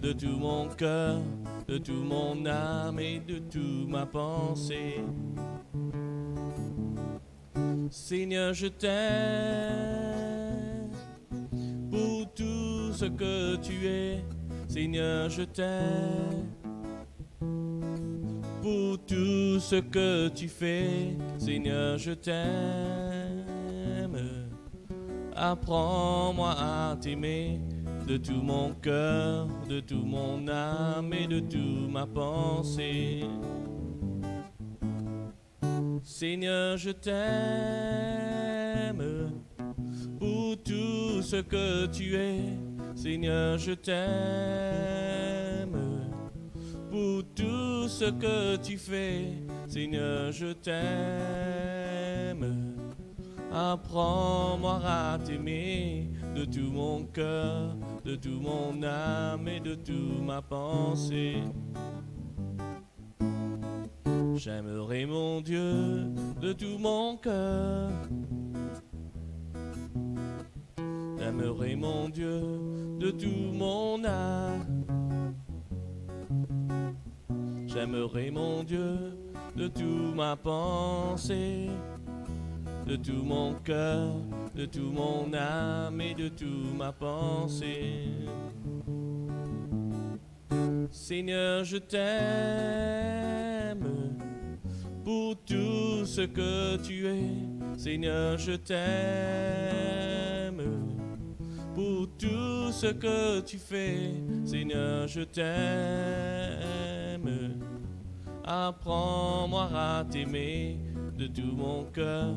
de tout mon cœur, de tout mon âme et de toute ma pensée. Seigneur, je t'aime pour tout ce que tu es. Seigneur, je t'aime pour tout ce que tu fais. Seigneur, je t'aime. Apprends-moi à t'aimer de tout mon cœur, de tout mon âme et de toute ma pensée. Seigneur, je t'aime pour tout ce que tu es. Seigneur, je t'aime pour tout ce que tu fais. Seigneur, je t'aime. Apprends-moi à t'aimer de tout mon cœur, de tout mon âme et de toute ma pensée. J'aimerai mon Dieu de tout mon cœur. J'aimerai mon Dieu de tout mon âme. J'aimerai mon Dieu de toute ma pensée, de tout mon cœur, de tout mon âme et de toute ma pensée. Seigneur, je t'aime pour tout ce que tu es. Seigneur, je t'aime pour tout ce que tu fais. Seigneur, je t'aime. Apprends-moi à t'aimer de tout mon cœur,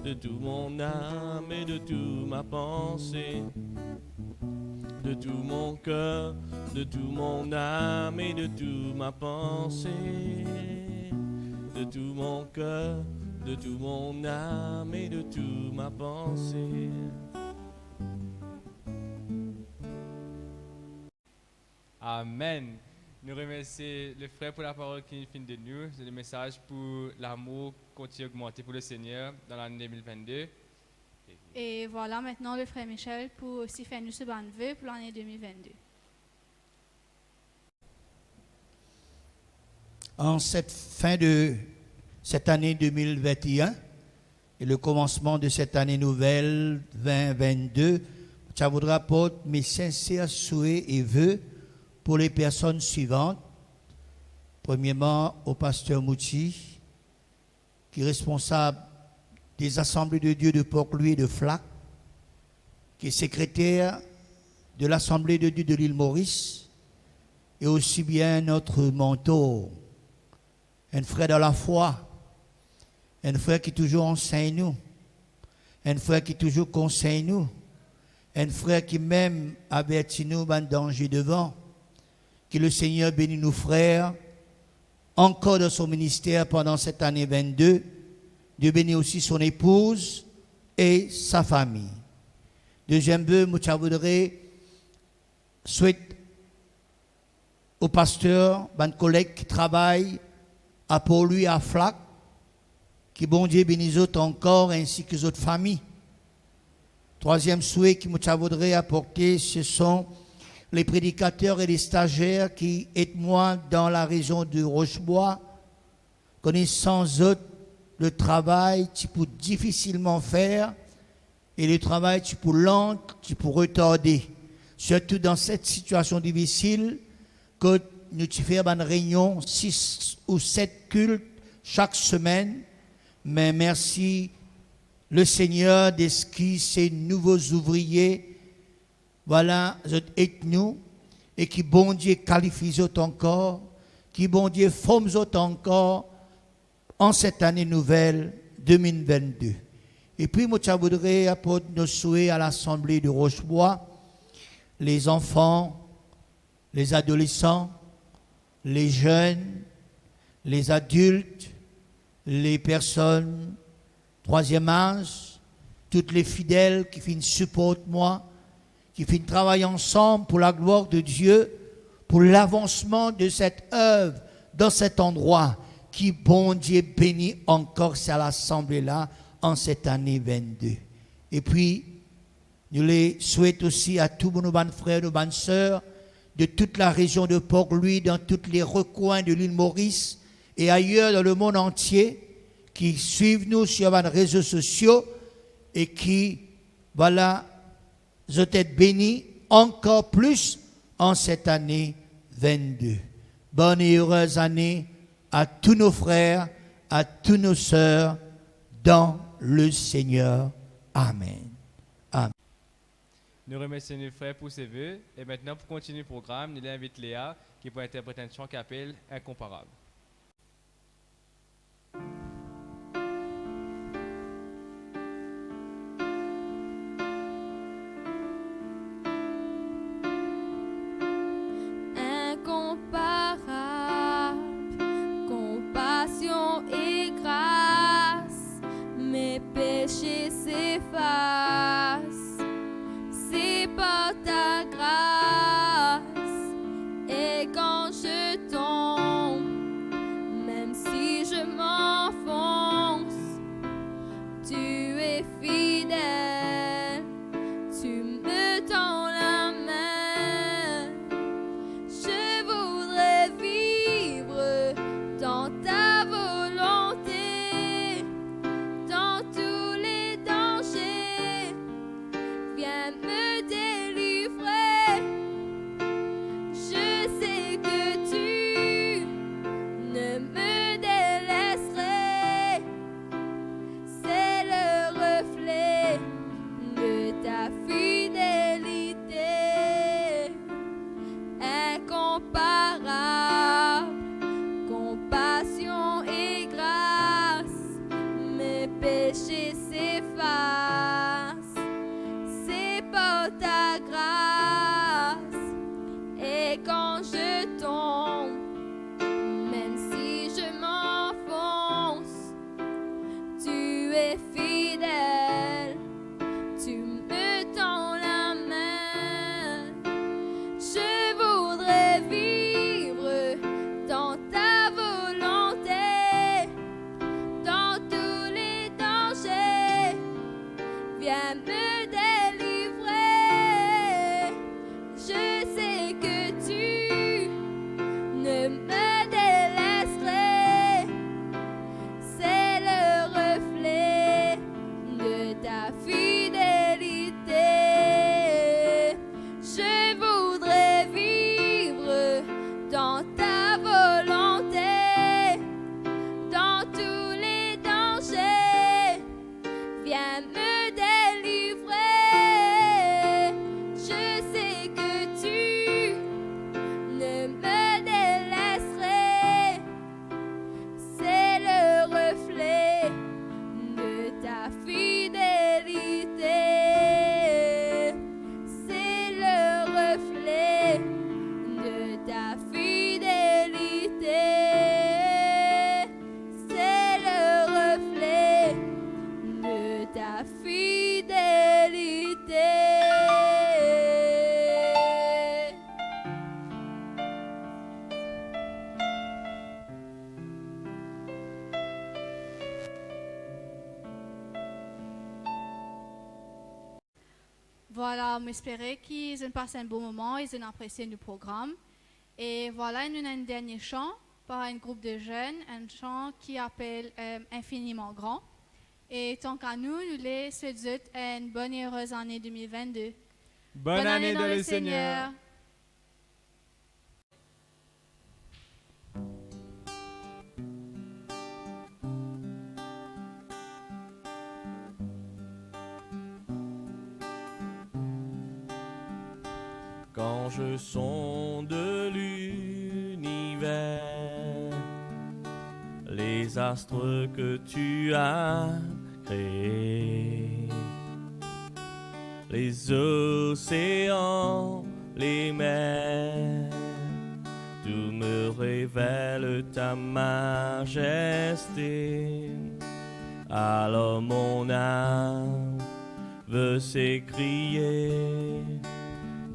de tout mon âme et de toute ma pensée. De tout mon cœur, de tout mon âme et de toute ma pensée. De tout mon cœur, de tout mon âme et de toute ma pensée. Amen. Nous remercions le frère pour la parole qui finit de nous. C'est le message pour l'amour continue à augmenter pour le Seigneur dans l'année 2022. Et voilà maintenant le frère Michel pour aussi faire nous ce bon vœu pour l'année 2022. En cette fin de cette année 2021 et le commencement de cette année nouvelle 2022, je voudrais apporter mes sincères souhaits et vœux pour les personnes suivantes. Premièrement, au pasteur Mouti, qui est responsable des assemblées de Dieu de Port-Louis et de Flac. qui est secrétaire de l'Assemblée de Dieu de l'île Maurice, et aussi bien notre mentor, un frère dans la foi, un frère qui toujours enseigne nous, un frère qui toujours conseille nous, un frère qui même avertit nous d'un danger devant. Que le Seigneur bénisse nos frères, encore dans son ministère pendant cette année 22. Dieu bénit aussi son épouse et sa famille. Deuxième vœu, je voudrais souhaiter au pasteur, un collègue qui travaille à Port-Louis, à Flac, que bon Dieu bénisse autres encore, ainsi que les autres familles. Troisième souhait que je voudrais apporter, ce sont les prédicateurs et les stagiaires qui aident moi dans la région de Rochebois, connaissant eux le travail, tu peux difficilement faire, et le travail, tu peux lent, tu peux retarder. Surtout dans cette situation difficile, que nous faisons une réunion, 6 ou 7 cultes chaque semaine, mais merci le Seigneur d'esquisser ces nouveaux ouvriers. Voilà, aide-nous, et qui bon Dieu qualifie encore, qui bon Dieu forme encore en cette année nouvelle 2022. Et puis, moi, je voudrais apporter nos souhaits à l'Assemblée de Rochebois, les enfants, les adolescents, les jeunes, les adultes, les personnes troisième âge, toutes les fidèles qui viennent supporter moi, qui viennent travailler ensemble pour la gloire de Dieu, pour l'avancement de cette œuvre dans cet endroit, qui, bon Dieu, bénit encore cette assemblée-là en cette année 22. Et puis, nous les souhaitons aussi à tous nos bonnes frères, nos bonnes sœurs, de toute la région de Port-Louis, dans tous les recoins de l'île Maurice et ailleurs dans le monde entier, qui suivent nous sur les réseaux sociaux et qui, voilà, je t'ai béni encore plus en cette année 22. Bonne et heureuse année à tous nos frères, à tous nos sœurs dans le Seigneur. Amen. Amen. Nous remercions nos frères pour ces vœux. Et maintenant, pour continuer le programme, nous invitons Léa qui va interpréter une chanson qui s'appelle Incomparable. C'est par ta grâce, et quand je tombe, j'espère qu'ils ont passé un bon moment, ils ont apprécié le programme. Et voilà, nous avons un dernier chant par un groupe de jeunes, un chant qui appelle Infiniment Grand. Et tant qu'à nous les souhaitons une bonne et heureuse année 2022. Bonne année dans le Seigneur. Quand je sonde l'univers, les astres que tu as créés, les océans, les mers, tout me révèle ta majesté. Alors mon âme veut s'écrier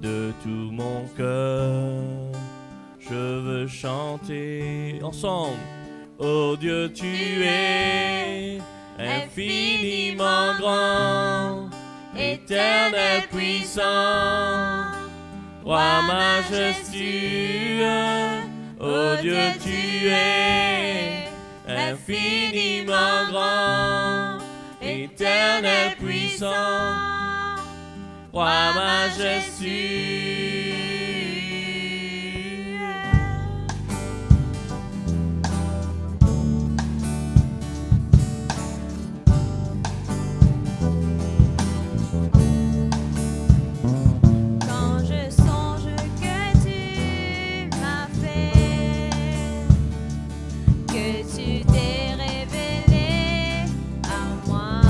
de tout mon cœur, je veux chanter ensemble. Oh Dieu, tu es infiniment grand, éternel puissant, roi majestueux. Oh Dieu, tu es infiniment grand, éternel puissant, roi majestueux. Quand je songe que tu m'as fait, que tu t'es révélé à moi,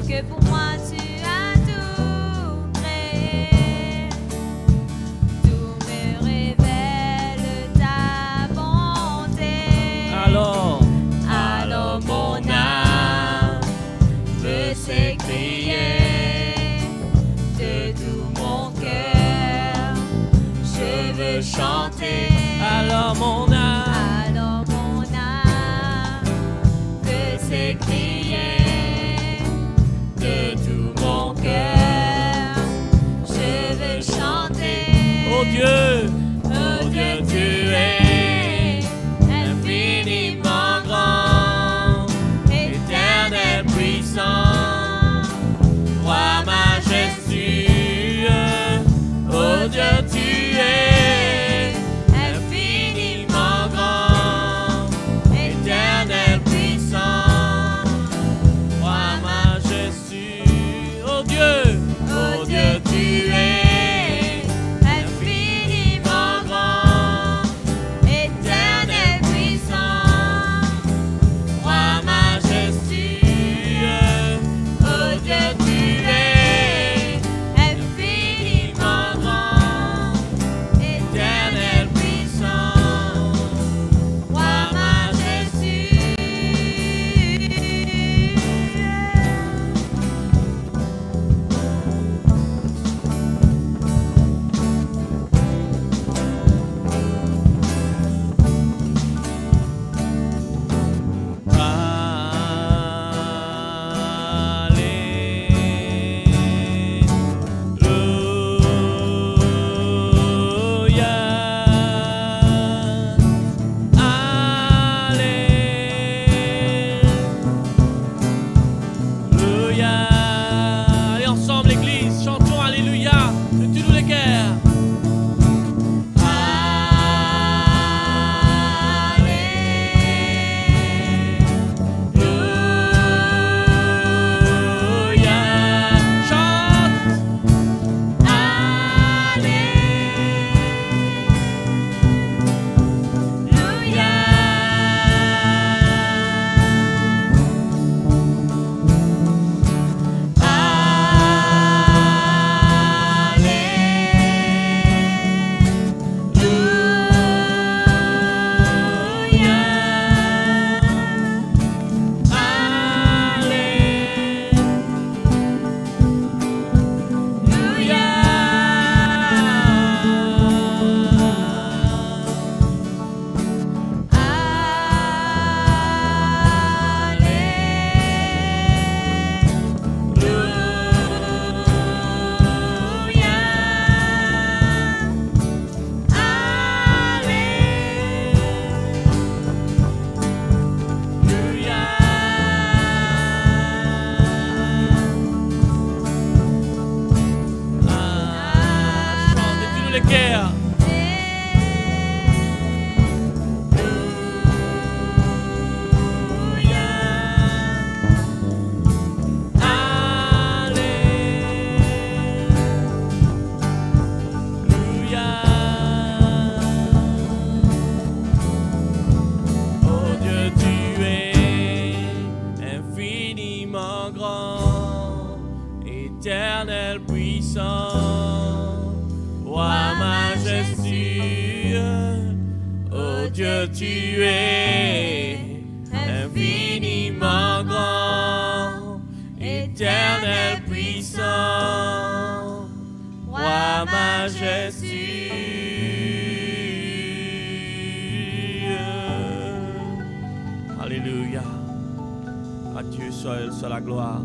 que pour moi tu as tout créé, tout me révèle ta bonté. Alors mon âme veut s'écrier de tout mon cœur, je veux chanter. alors mon âme Veut s'écrier de tout mon cœur, je veux chanter. Oh Dieu, tu es infiniment grand, éternel puissant, roi majestueux. Oh Dieu, tu es infiniment grand, Dieu, tu es infiniment grand, éternel puissant, roi majestueux. Alléluia. À Dieu seul soit la gloire.